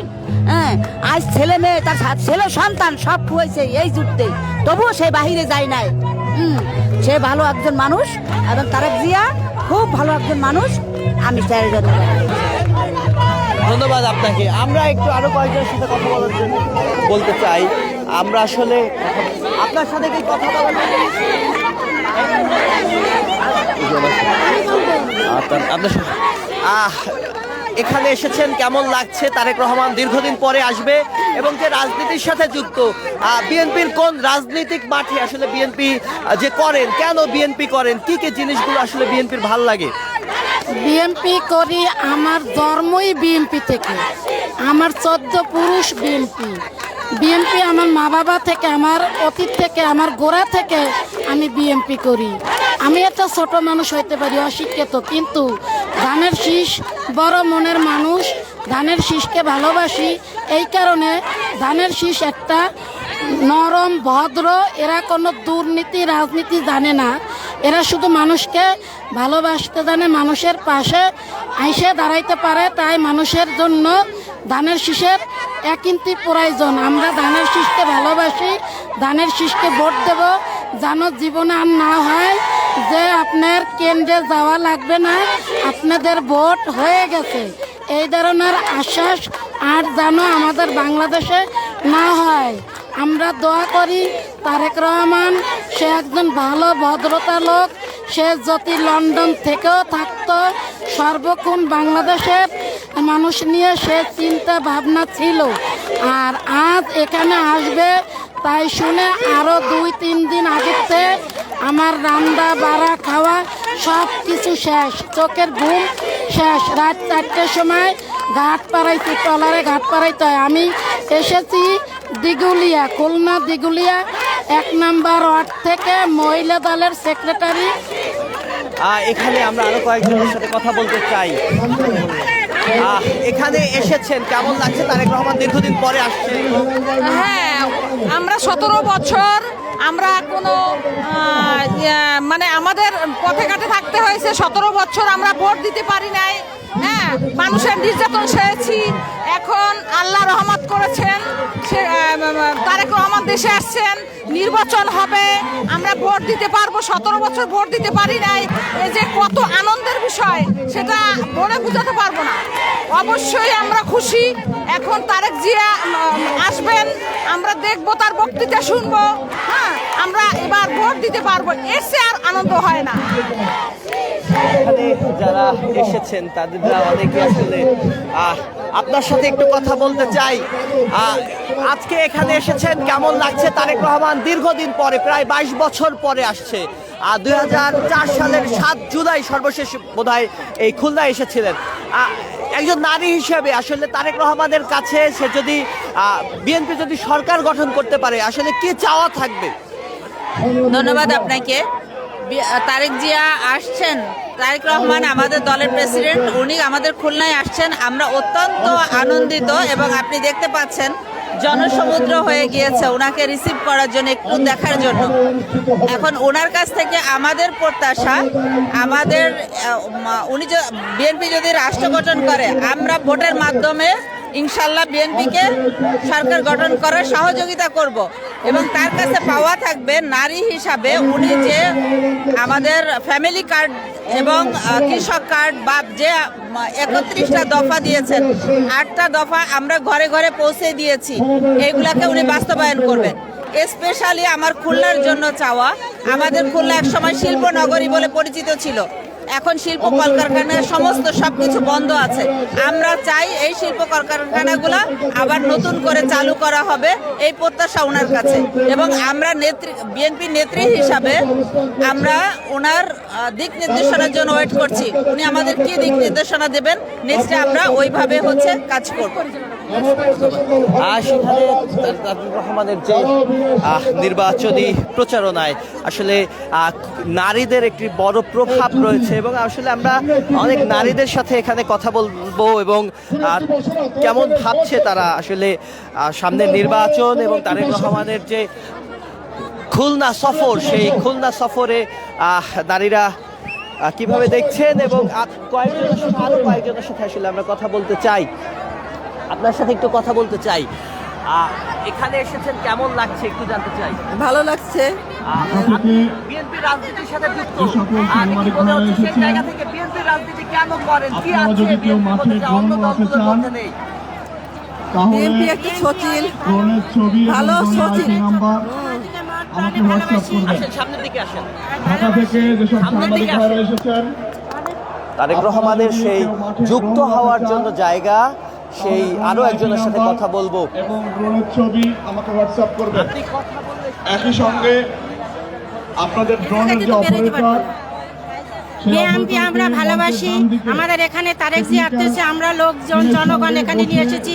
হ্যাঁ, আজ ছেলে মেয়ে তার ছেলে সন্তান সব খুঁয়েছে এই যুদ্ধে, তবুও সে বাহিরে যায় নাই। সে ভালো একজন মানুষ এবং তারেক জিয়া খুব ভালো একজন মানুষ। আমি চাই
ধন্যবাদ আপনাকে। আমরা একটু আরো কয়েকজনের সাথে কথা বলার জন্য বলতে চাই। আমরা আসলে আপনার সাথে কি কথা বলার জন্য এখানে এসেছেন, কেমন লাগছে? তারেক রহমান দীর্ঘদিন পরে আসবে এবং যে রাজনীতির সাথে যুক্ত, বিএনপির কোন রাজনৈতিক মাঠে আসলে বিএনপি যে করেন, কেন বিএনপি করেন, কি কি জিনিসগুলো আসলে বিএনপির ভাল লাগে?
বিএমপি করি, আমার জন্মই বিএমপি থেকে, আমার 14 পুরুষ বিএমপি। বিএমপি আমার মা বাবা থেকে, আমার অতীত থেকে, আমার গোড়া থেকে আমি বিএমপি করি। আমি একটা ছোট মানুষ হইতে পারি, অশিক্ষিত, কিন্তু ধানের শীষ বড় মনের মানুষ, ধানের শীষকে ভালোবাসি। এই কারণে ধানের শীষ একটা নরম ভদ্র, এরা কোনো দুর্নীতি রাজনীতি জানে না, এরা শুধু মানুষকে ভালোবাসতে জানে, মানুষের পাশে আইসে দাঁড়াইতে পারে। তাই মানুষের জন্য ধানের শীষের এক ইঞ্চি প্রয়োজন। আমরা ধানের শীষকে ভালোবাসি, ধানের শীষকে ভোট দেব, যেন জীবনে আর না হয় যে আপনার কেন্দ্রে যাওয়া লাগবে না, আপনাদের ভোট হয়ে গেছে, এই ধরনের আশ্বাস আর যেন আমাদের বাংলাদেশে না হয়। আমরা দোয়া করি তারেক রহমান, সে একজন ভালো ভদ্রতা লোক, সে যদি লন্ডন থেকেও থাকতো, সর্বক্ষণ বাংলাদেশের মানুষ নিয়ে সে চিন্তা ভাবনা ছিল। আর আজ এখানে আসবে তাই শুনে আরও 2-3 দিন আগেতে আমার রান্না বাড়া খাওয়া সব কিছু শেষ, চোখের ঘুম শেষ। রাত 4টার সময় ঘাট পাড়াইতে, ট্রলারে ঘাট পাড়াইতে হয়। আমি এসেছি দিগুলিয়া, খুলনা দিগুলিয়া 1 নম্বর ওয়ার্ড থেকে, মহিলা দলের সেক্রেটারি।
এখানে আমরা আরো কয়েকজনের সাথে কথা বলতে চাই। এখানে এসেছেন, কেমন লাগছে? তারেক রহমান দীর্ঘদিন পরে আসছে।
হ্যাঁ, আমরা 17 বছর আমরা কোনো মানে আমাদের পথে ঘাটে থাকতে হয়েছে। 17 বছর আমরা ভোট দিতে পারি নাই। হ্যাঁ, মানুষের নির্যাতন সয়েছি। এখন আল্লাহ রহমত করেছেন, তারেক রহমান দেশে আসছেন, নির্বাচন হবে, আমরা ভোট দিতে পারবো। 17 বছর ভোট দিতে পারি নাই, এই যে কত আনন্দের বিষয় সেটা বলে বোঝাতে পারবো না। অবশ্যই আমরা খুশি। এখন তারেক জিয়া আসবেন, আমরা দেখবো, তার বক্তৃতা শুনবো। হ্যাঁ, আমরা এবার ভোট দিতে পারবো, এসে আর আনন্দ হয় না।
এখানে যারা এসেছেন তাদের অনেকে আসলে আপনার সাথে একটু কথা বলতে চাই। আজকে এখানে এসেছেন, কেমন লাগছে? তারেক রহমান দীর্ঘদিন পরে, প্রায় 22 বছর পরে আসছে। 2004 সালের 7 জুলাই সর্বশেষ বোধহয় এই খুলনায় এসেছিলেন। একজন নারী হিসেবে আসলে তারেক রহমানের কাছে সে যদি বিএনপি যদি সরকার গঠন করতে পারে, আসলে কি চাওয়া থাকবে?
ধন্যবাদ আপনাকে। তারেক জিয়া আসছেন, তারেক রহমান আমাদের দলের প্রেসিডেন্ট, উনি আমাদের খুলনায় আসছেন। আমরা অত্যন্ত আনন্দিত এবং আপনি দেখতে পাচ্ছেন জনসমুদ্র হয়ে গিয়েছে ওনাকে রিসিভ করার জন্য, একটু দেখার জন্য। এখন ওনার কাছ থেকে আমাদের প্রত্যাশা, আমাদের উনি বিএনপি যদি রাষ্ট্র গঠন করে, আমরা ভোটের মাধ্যমে ইনশাল্লাহ বিএনপিকে সরকার গঠন করার সহযোগিতা করব এবং তার কাছে পাওয়া থাকবে নারী হিসাবে উনি যে আমাদের ফ্যামিলি কার্ড এবং কৃষক কার্ড বা যে 31টা দফা দিয়েছেন, 8টা দফা আমরা ঘরে ঘরে পৌঁছে দিয়েছি, এইগুলাকে উনি বাস্তবায়ন করবেন। স্পেশালি আমার খুলনার জন্য চাওয়া, আমাদের খুলনা একসময় শিল্প নগরী বলে পরিচিত ছিল, এখন শিল্প কলকারখানার সমস্ত সবকিছু বন্ধ আছে। আমরা চাই এই শিল্প কলকারখানাগুলো আবার নতুন করে চালু করা হবে, এই প্রত্যাশা ওনার কাছে। এবং আমরা বিএনপি নেত্রী হিসাবে আমরা ওনার দিক নির্দেশনার জন্য ওয়েট করছি। উনি আমাদের কি দিক নির্দেশনা দেবেন, নেক্সটে আমরা ওইভাবে কাজ করব।
সেখানে তারেক রহমানের যে নির্বাচনী প্রচারণায় আসলে নারীদের একটি বড় প্রভাব রয়েছে এবং আসলে আমরা অনেক নারীদের সাথে এখানে কথা বলবো এবং কেমন ভাবছে তারা আসলে সামনে নির্বাচন এবং তারেক রহমানের যে খুলনা সফর, সেই খুলনা সফরে নারীরা কিভাবে দেখছেন এবং আরো কয়েকজনের সাথে আসলে আমরা কথা বলতে চাই। আপনার সাথে একটু কথা বলতে চাই। এখানে এসেছেন, কেমন লাগছে একটু জানতে চাই।
ভালো লাগছে।
বিএনপি রাজনীতির সাথে যুক্ত, সেই জায়গা থেকে বিএনপি রাজনীতি কেন করেন, কি আছে অন্য দলগুলোর মধ্যে নেই?
বিএনপি একটি সচিল, ভালো সচিল।
আসেন, সামনের দিকে আসেন। তারেক রহমানের সেই যুক্ত হওয়ার জন্য জায়গা, সেই আরো একজনের সাথে কথা বলবো
এবং ড্রোনের ছবি আমাকে হোয়াটসঅ্যাপ করবেন। একই সঙ্গে আপনাদের ড্রোনের যে অপারেটর,
বিএনপি আমরা ভালোবাসি, আমাদের এখানে তারেক জি আসতেছে, আমরা লোকজন জনগণ এখানে নিয়ে এসেছি।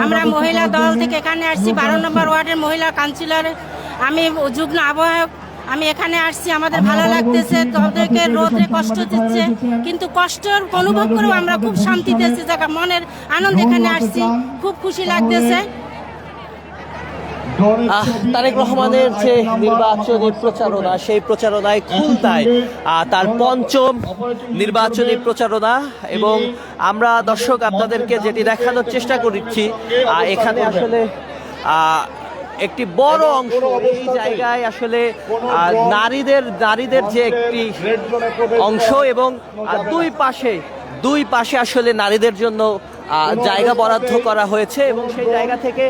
আমরা মহিলা দল থেকে এখানে আসছি, 12 নম্বর ওয়ার্ডের মহিলা কাউন্সিলর, আমি যুগ্ম আহ্বায়ক। আমি এখানে আসছি, আমাদের ভালো লাগতেছে। তাদেরকে রোদে কষ্ট দিচ্ছে, কিন্তু কষ্টের অনুভব করেও আমরা খুব শান্তিতে আছি, জায়গা মনের আনন্দ। এখানে আসছি, খুব খুশি লাগতেছে।
তারেক রহমানের যে নির্বাচনী প্রচারণা, সেই প্রচারণায় খুলনায় তার 5ম নির্বাচনী প্রচারণা এবং আমরা দর্শক আপনাদেরকে যেটি দেখানোর চেষ্টা করছি, এখানে আসলে একটি বড় অংশ এই জায়গায় আসলে নারীদের যে একটি অংশ এবং দুই পাশে আসলে নারীদের জন্য জায়গা বরাদ্দ করা হয়েছে এবং সেই জায়গা থেকে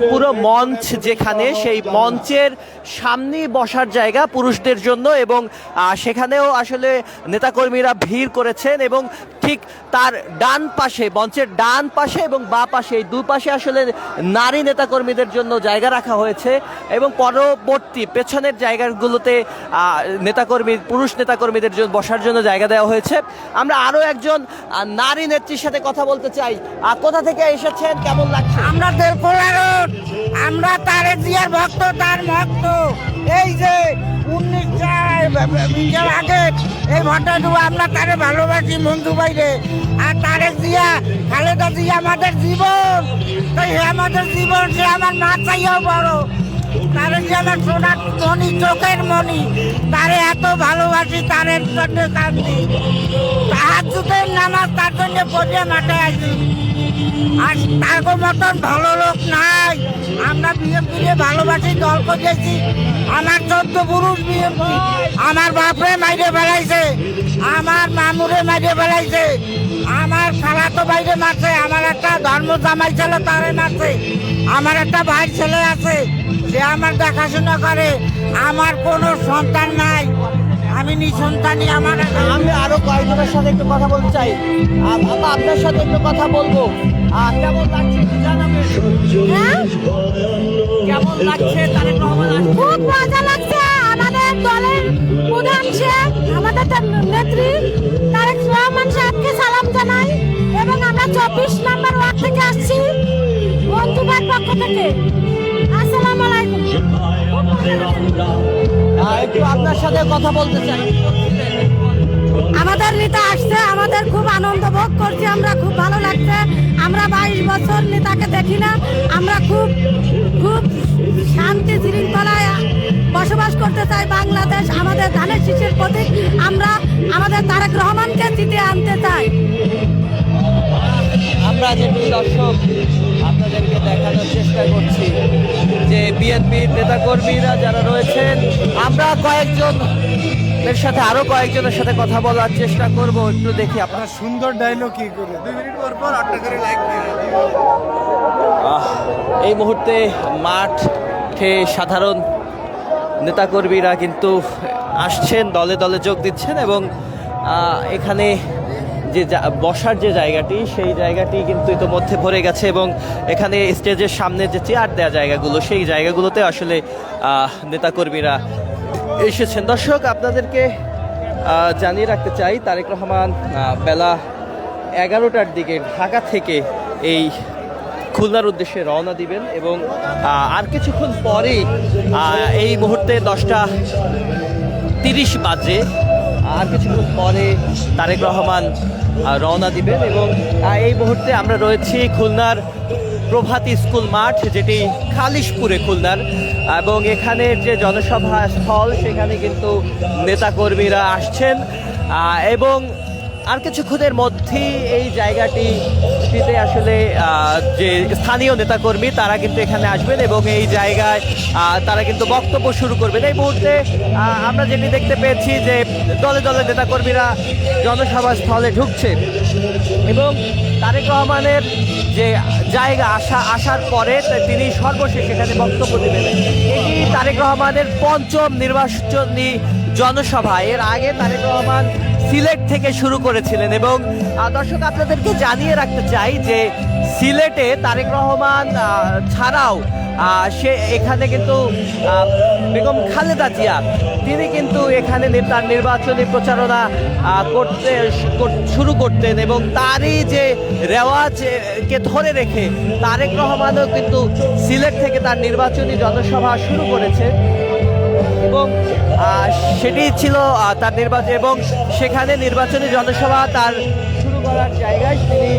পুরো মঞ্চ, যেখানে সেই মঞ্চের সামনে বসার জায়গা পুরুষদের জন্য এবং সেখানেও আসলে নেতাকর্মীরা ভিড় করেছেন এবং ঠিক তার ডান পাশে, মঞ্চের ডান পাশে এবং বাঁ পাশে, এই দুপাশে আসলে নারী নেতাকর্মীদের জন্য জায়গা রাখা হয়েছে এবং পরবর্তী পেছনের জায়গাগুলোতে পুরুষ নেতাকর্মীদের জন্য বসার জন্য জায়গা দেওয়া হয়েছে। আমরা আরো একজন নারী নেত্রীর সাথে কথা বলতে চাই। কোথা থেকে এসেছেন, কেমন লাগছে?
আমরা দেলখোলা রোড, আমরা তারেক জিয়ার ভক্ত, তার ভক্ত। এই যে 19 আগে এই ভোটারু আমরা তারে ভালোবাসি বন্ধু বাইরে। আর তারেক জিয়া, খালেদা জিয়া আমাদের জীবন, তাই আমাদের জীবন, সে আমার মা চাইও বড়। তারেক জিয়া আমার সোনার মণি, চোখের মণি, তারে এত ভালোবাসি, তারের জন্য কান্দি। তাহাজ্জুদের নামাজ তার জন্য পড়ে মাঠে আসি। আর তার মতন ভালো লোক নাই। আমরা বিএনপিকে ভালোবাসি, দল করেছি। আমার 14 পুরুষ বিএনপি, আমার বাপরে মাইরে বেড়াইছে, আমার মামুরে মাইরে বেড়াইছে, আমার খালাতো বাইরে মারছে, আমার একটা ধর্ম জামাই ছিল তারে মারছে, আমার একটা ভাই ছেলে আছে, সে আমার দেখাশোনা করে। আমার কোনো সন্তান নাই, আমি নিঃসন্তানই।
আমি আরো কয়েকজনের সাথে একটু কথা বলতে চাই। আপনার সাথে একটু কথা বলবো। কেমন লাগছে একটু জানাবেন। কেমন লাগছে তারেক রহমান?
খুব মজা লাগছে। আমাদের দলের প্রধান শেখ, আমাদের নেত্রী তারেক রহমান সাহেবকে সালাম জানাই এবং আমরা 24 নম্বর ওয়ার্ড থেকে আসছি, বন্ধুবার পক্ষ থেকে। আসসালামু আলাইকুম।
একটু আপনার সাথে কথা বলতে চাই।
আমাদের নেতা আসছে, আমাদের খুব আনন্দ ভোগ করছি, আমরা খুব ভালো লাগছে। আমরা 22 বছর নেতাকে দেখি না, আমরা খুব খুব শান্তি শৃঙ্খলায় বসবাস করতে চাই। বাংলাদেশ আমাদের ধানের শীষের প্রতীক, আমরা আমাদের তারেক রহমানকে জিতে আনতে চাই।
আমরা যে দর্শক আপনাদেরকে দেখানোর চেষ্টা করছি যে বিএনপির নেতাকর্মীরা যারা রয়েছেন, আমরা কয়েকজনের সাথে আরো কয়েকজনের সাথে কথা বলার চেষ্টা করব। একটু দেখি আপনার
সুন্দর ডায়লগ কি করে 2 মিনিট পর 8টা করে লাইক দিয়ে।
এই মুহূর্তে মাঠে সাধারণ নেতাকর্মীরা কিন্তু আসছেন, দলে দলে যোগ দিচ্ছেন এবং এখানে যে বসার যে জায়গাটি, সেই জায়গাটি কিন্তু ইতোমধ্যে ভরে গেছে এবং এখানে স্টেজের সামনে যে চেয়ার দেওয়া জায়গাগুলো, সেই জায়গাগুলোতে আসলে নেতাকর্মীরা এসেছেন। দর্শক, আপনাদেরকে জানিয়ে রাখতে চাই তারেক রহমান বেলা 11টার দিকে ঢাকা থেকে এই খুলনার উদ্দেশ্যে রওনা দিবেন এবং আর কিছুক্ষণ পরেই এই মুহূর্তে 10:30 বাজে, আর কিছুক্ষণ পরে তারেক রহমান রওনা দিবেন এবং এই মুহূর্তে আমরা রয়েছি খুলনার প্রভাতী স্কুল মাঠ, যেটি খালিশপুরে খুলনার, এবং এখানের যে জনসভা স্থল, সেখানে কিন্তু নেতাকর্মীরা আসছেন এবং আর কিছুক্ষণের মধ্যেই এই জায়গাটিতে আসলে যে স্থানীয় নেতাকর্মী তারা কিন্তু এখানে আসবেন এবং এই জায়গায় তারা কিন্তু বক্তব্য শুরু করবেন। এই মুহূর্তে আমরা যেটি দেখতে পেয়েছি যে দলে দলে নেতাকর্মীরা জনসভা স্থলে ঢুকছে এবং তারেক রহমানের যে জায়গা আসার পরে তিনি সর্বশেষ এখানে বক্তব্য দেবেন। এটি তারেক রহমানের ৫ম নির্বাচনী জনসভা। এর আগে তারেক রহমান সিলেট থেকে শুরু করেছিলেন এবং দর্শক আপনাদেরকে জানিয়ে রাখতে চাই যে সিলেটে তারেক রহমান ছাড়াও সে এখানে কিন্তু বেগম খালেদা জিয়া, তিনি কিন্তু এখানে তার নির্বাচনী প্রচারণা শুরু করতেন এবং তারই যে রেওয়াজকে ধরে রেখে তারেক রহমানও কিন্তু সিলেট থেকে তার নির্বাচনী জনসভা শুরু করেছে এবং সেটি ছিল তার নির্বাচন এবং সেখানে নির্বাচনী জনসভা তার শুরু করার জায়গায় তিনি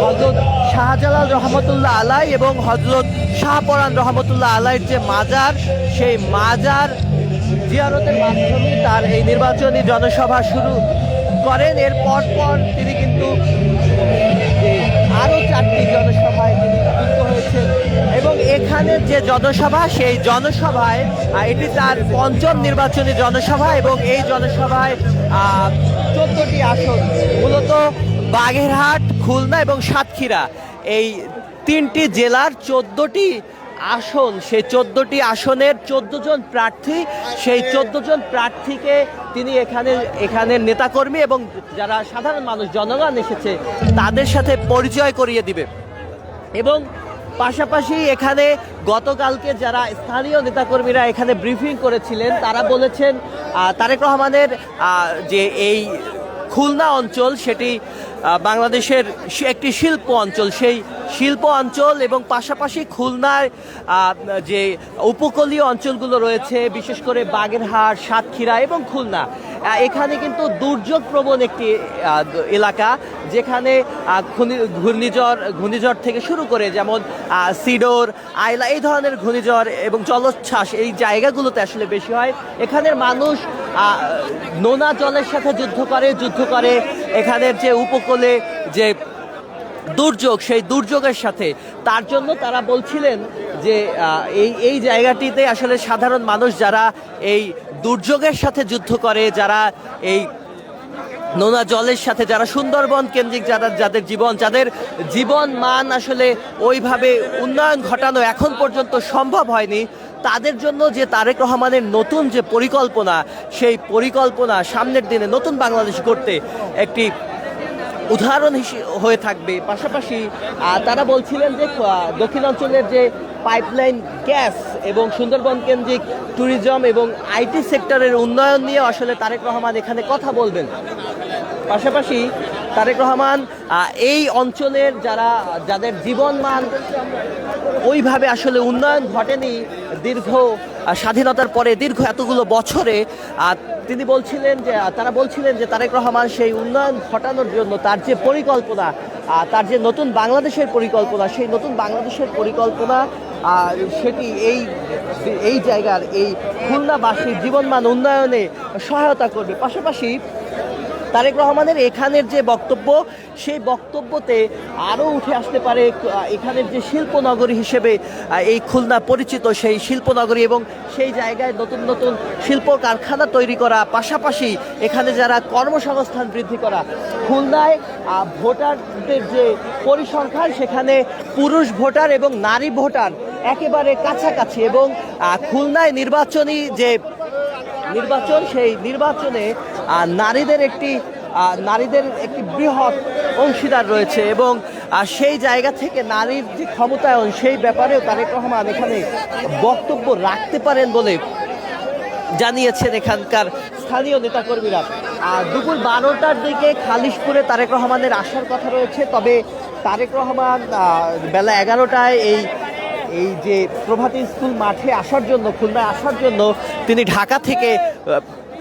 হযরত শাহজালাল রহমতুল্লাহ আলাই এবং হযরত শাহপরান রহমতুল্লাহ আলাইয়ের যে মাজার, সেই মাজার জিয়ারতের মাধ্যমে তার এই নির্বাচনী জনসভা শুরু করেন। এর পর তিনি কিন্তু আরও 4টি জনসভায় তিনি যুক্ত হয়েছেন এবং এখানে যে জনসভা, সেই জনসভায় এটি তার ৫ম নির্বাচনী জনসভা এবং এই জনসভায় 14টি আসন, মূলত বাগেরহাট, খুলনা এবং সাতক্ষীরা, এই 3টি জেলার 14টি আসন, সেই 14টি আসনের 14 জন প্রার্থী, সেই 14 জন প্রার্থীকে তিনি এখানের নেতাকর্মী এবং যারা সাধারণ মানুষ জনগণ এসেছে তাদের সাথে পরিচয় করিয়ে দিবে। এবং পাশাপাশি এখানে গতকালকে যারা স্থানীয় নেতাকর্মীরা এখানে ব্রিফিং করেছিলেন তারা বলেছেন তারেক রহমানের যে এই খুলনা অঞ্চল সেটি বাংলাদেশের একটি শিল্প অঞ্চল, সেই শিল্প অঞ্চল এবং পাশাপাশি খুলনার যে উপকূলীয় অঞ্চলগুলো রয়েছে বিশেষ করে বাগেরহাট, সাতক্ষীরা এবং খুলনা, এখানে কিন্তু দুর্যোগ প্রবণ একটি এলাকা, যেখানে ঘূর্ণিঝড় থেকে শুরু করে যেমন সিডোর, আইলা এই ধরনের ঘূর্ণিঝড় এবং জলোচ্ছ্বাস এই জায়গাগুলোতে আসলে বেশি হয়। এখানের মানুষ নোনা জলের সাথে যুদ্ধ করে এখানের যে উপকূলে যে দুর্যোগ, সেই দুর্যোগের সাথে। তার জন্য তারা বলছিলেন যে এই জায়গাটিতে আসলে সাধারণ মানুষ যারা এই দুর্যোগের সাথে যুদ্ধ করে, যারা এই নোনা জলের সাথে, যারা সুন্দরবন কেন্দ্রিক যাদের জীবন মান আসলে ওইভাবে উন্নয়ন ঘটানো এখন পর্যন্ত সম্ভব হয়নি, তাদের জন্য যে তারেক রহমানের নতুন যে পরিকল্পনা, সেই পরিকল্পনা সামনের দিনে নতুন বাংলাদেশ গড়তে একটি উদাহরণ হয়ে থাকবে। পাশাপাশি তারা বলছিলেন যে দক্ষিণাঞ্চলের যে পাইপলাইন গ্যাস এবং সুন্দরবন কেন্দ্রিক ট্যুরিজম এবং আইটি সেক্টরের উন্নয়ন নিয়ে আসলে তারেক রহমান এখানে কথা বলবেন। পাশাপাশি তারেক রহমান এই অঞ্চলের যাদের জীবনমান ওইভাবে আসলে উন্নয়ন ঘটেনি দীর্ঘ স্বাধীনতার পরে দীর্ঘ এতগুলো বছরে, তারা বলছিলেন যে তারেক রহমান সেই উন্নয়ন ঘটানোর জন্য তার যে পরিকল্পনা, তার যে নতুন বাংলাদেশের পরিকল্পনা, সেই নতুন বাংলাদেশের পরিকল্পনা সেটি এই জায়গার এই খুলনাবাসীর জীবনমান উন্নয়নে সহায়তা করবে। পাশাপাশি তারেক রহমানের এখানের যে বক্তব্য, সেই বক্তব্যতে আরও উঠে আসতে পারে এখানের যে শিল্পনগরী হিসেবে এই খুলনা পরিচিত, সেই শিল্পনগরী এবং সেই জায়গায় নতুন নতুন শিল্প কারখানা তৈরি করা, পাশাপাশি এখানে যারা কর্মসংস্থান বৃদ্ধি করা। খুলনায় ভোটারদের যে পরিসংখ্যান, সেখানে পুরুষ ভোটার এবং নারী ভোটার একেবারে কাছাকাছি এবং খুলনায় নির্বাচন সেই নির্বাচনে নারীদের একটি বৃহৎ অংশীদার রয়েছে এবং সেই জায়গা থেকে নারীর যে ক্ষমতায়ন, সেই ব্যাপারেও তারেক রহমান এখানে বক্তব্য রাখতে পারেন বলে জানিয়েছেন এখানকার স্থানীয় নেতাকর্মীরা। দুপুর 12টার দিকে খালিশপুরে তারেক রহমানের আসার কথা রয়েছে, তবে তারেক রহমান বেলা 11টায় এই যে প্রভাতী স্কুল মাঠে আসার জন্য, খুলনায় আসার জন্য তিনি ঢাকা থেকে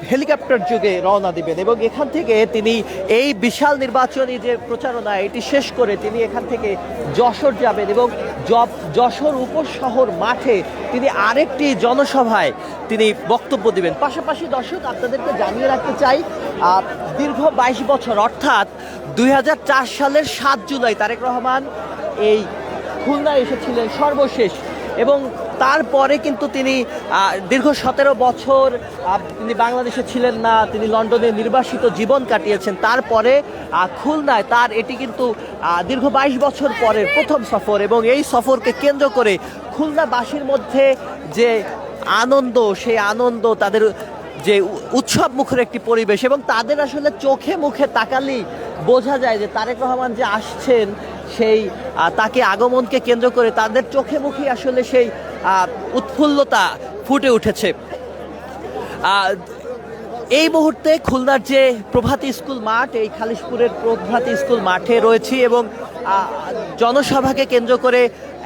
হেলিকপ্টার যোগে রওনা দিবেন এবং এখান থেকে তিনি এই বিশাল নির্বাচনী যে প্রচারণা, এটি শেষ করে তিনি এখান থেকে যশোর যাবেন এবং যশোর উপশহর মাঠে তিনি আরেকটি জনসভায় তিনি বক্তব্য দিবেন। পাশাপাশি দর্শক, আপনাদেরকে জানিয়ে রাখতে চাই, দীর্ঘ 22 বছর অর্থাৎ 2004 সালের 7 জুলাই তারেক রহমান এই খুলনায় এসেছিলেন সর্বশেষ এবং তারপরে কিন্তু তিনি দীর্ঘ 17 বছর তিনি বাংলাদেশে ছিলেন না, তিনি লন্ডনে নির্বাসিত জীবন কাটিয়েছেন। তারপরে খুলনায় তার এটি কিন্তু দীর্ঘ 22 বছর পরের প্রথম সফর এবং এই সফরকে কেন্দ্র করে খুলনাবাসীর মধ্যে যে আনন্দ, সেই আনন্দ, তাদের যে উৎসব মুখর একটি পরিবেশ এবং তাদের আসলে চোখে মুখে তাকালেই বোঝা যায় যে তারেক রহমান যে আসছেন, সেই তাকে আগমনকে কেন্দ্র করে তাদের চোখে মুখে আসলে সেই উৎফুল্লতা ফুটে উঠেছে। এই মুহূর্তে খুলনার যে প্রভাতী স্কুল মাঠ, এই খালিশপুরের প্রভাতী স্কুল মাঠে রয়েছি এবং জনসভাকে কেন্দ্র করে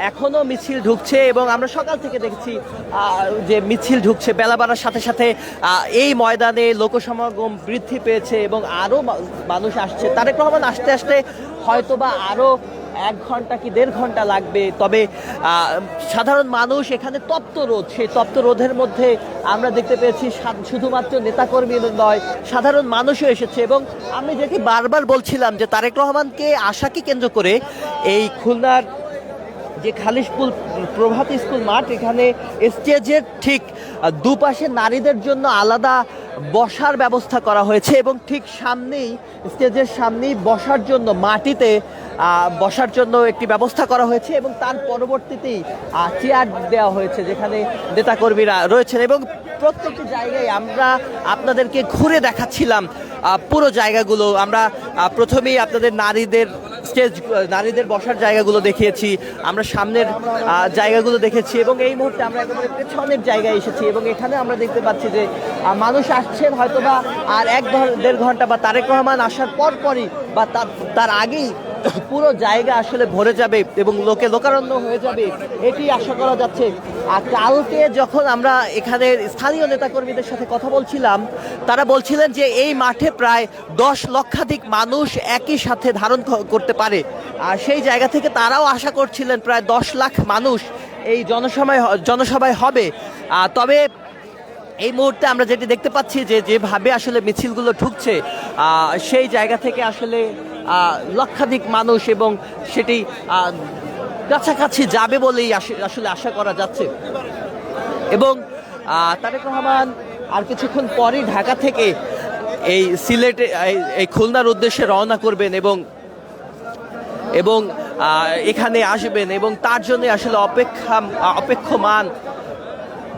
এখনও মিছিল ঢুকছে এবং আমরা সকাল থেকে দেখছি যে মিছিল ঢুকছে। বেলা বাড়ার সাথে সাথে এই ময়দানে লোকসমাগম বৃদ্ধি পেয়েছে এবং আরও মানুষ আসছে। তারেক রহমান আসতে আসতে হয়তোবা আরও 1 ঘন্টা কি 1.5 ঘন্টা লাগবে, তবে সাধারণ মানুষ এখানে তপ্ত রোদ, সেই তপ্ত রোদের মধ্যে আমরা দেখতে পেয়েছি শুধুমাত্র নেতাকর্মী নয়, সাধারণ মানুষও এসেছে এবং আমি যেটি বারবার বলছিলাম যে তারেক রহমানকে আশাকে কেন্দ্র করে এই খুলনার যে খালিশপুর প্রভাতী স্কুল মাঠ, এখানে স্টেজের ঠিক দুপাশে নারীদের জন্য আলাদা বসার ব্যবস্থা করা হয়েছে এবং ঠিক সামনেই স্টেজের সামনেই বসার জন্য মাটিতে বসার জন্য একটি ব্যবস্থা করা হয়েছে এবং তার পরবর্তীতেই চেয়ার দেওয়া হয়েছে যেখানে নেতাকর্মীরা রয়েছেন এবং প্রত্যেকটি জায়গায় আমরা আপনাদেরকে ঘুরে দেখাচ্ছিলাম পুরো জায়গাগুলো। আমরা প্রথমেই আপনাদের নারীদের বসার জায়গাগুলো দেখিয়েছি, আমরা সামনের জায়গাগুলো দেখেছি এবং এই মুহূর্তে আমরা একেবারে পেছনের জায়গায় এসেছি এবং এখানে আমরা দেখতে পাচ্ছি যে মানুষ আসছেন হয়তোবা আর 1-1.5 ঘন্টা বা তারেক রহমান আসার পরপরই বা তার আগেই পুরো জায়গা আসলে ভরে যাবে এবং লোকারণ্য হয়ে যাবে, এটি আশা করা যাচ্ছে। আর কালকে যখন আমরা এখানে স্থানীয় নেতাকর্মীদের সাথে কথা বলছিলাম, তারা বলছিলেন যে এই মাঠে প্রায় 10 লক্ষাধিক মানুষ একই সাথে ধারণ করতে পারে। আর সেই জায়গা থেকে তারাও আশা করছিলেন প্রায় 10 লাখ মানুষ এই জনসভায় হবে। তবে এই মুহূর্তে আমরা যেটি দেখতে পাচ্ছি যেভাবে আসলে মিছিলগুলো ঢুকছে সেই জায়গা থেকে আসলে লক্ষাধিক মানুষ এবং সেটি কাছাকাছি যাবে বলেই আসলে আশা করা যাচ্ছে। এবং তারেক রহমান আর কিছুক্ষণ পরেই ঢাকা থেকে এই সিলেটে এই খুলনার উদ্দেশ্যে রওনা করবেন এবং এখানে আসবেন এবং তার জন্য আসলে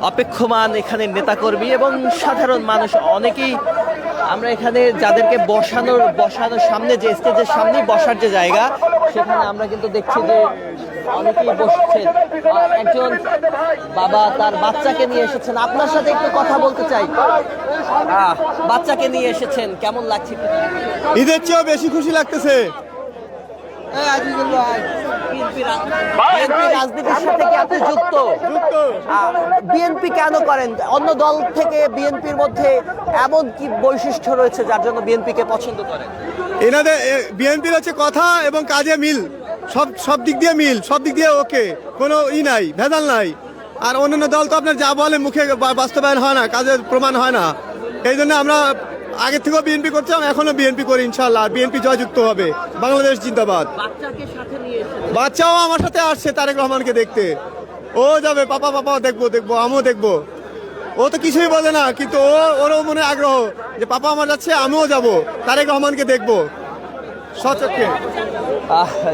অপেক্ষমান এখানে নেতাকর্মী এবং সাধারণ মানুষ অনেকেই। আমরা এখানে যাদেরকে বসানোর সামনে যে স্টেজের সামনেই বসার যে জায়গা, সেখানে আমরা কিন্তু দেখছি যে অনেকেই বসছেন। একজন বাবা তার বাচ্চাকে নিয়ে এসেছেন, আপনার সাথে একটু কথা বলতে চাই। বাচ্চাকে নিয়ে এসেছেন, কেমন লাগছে?
ঈদের চেয়েও বেশি খুশি লাগতেছে।
রাজনীতির সাথে কি আপনি যুক্ত? বিএনপি কেন করেন? অন্য দল থেকে বিএনপির মধ্যে এমন কি বৈশিষ্ট্য রয়েছে যার জন্য বিএনপিকে পছন্দ করেন?
এনাদের বিএনপির হচ্ছে কথা এবং কাজে মিল, সব দিক দিয়ে মিল, সব দিক দিয়ে ওকে, কোনো নাই, ভেজাল নাই। আর অন্যান্য দল তো আপনার যা বলে মুখে বাস্তবায়ন হয় না, কাজের প্রমাণ হয় না। এই জন্য আমরা আগে থেকেও বিএনপি করছিলাম, এখনো বিএনপি করি ইনশাল্লাহ। বিএনপি জয়যুক্ত হবে, বাংলাদেশ জিন্দাবাদ। বাচ্চাও আমার সাথে আসছে তারেক রহমানকে দেখতে, ও যাবে, পাপা দেখবো, আমিও দেখবো। ও তো কিছুই বলে না, কিন্তু ওরও মনে আগ্রহ যে পাপা আমার যাচ্ছে, আমিও যাব, তারেক রহমানকে দেখবো সচক্ষে।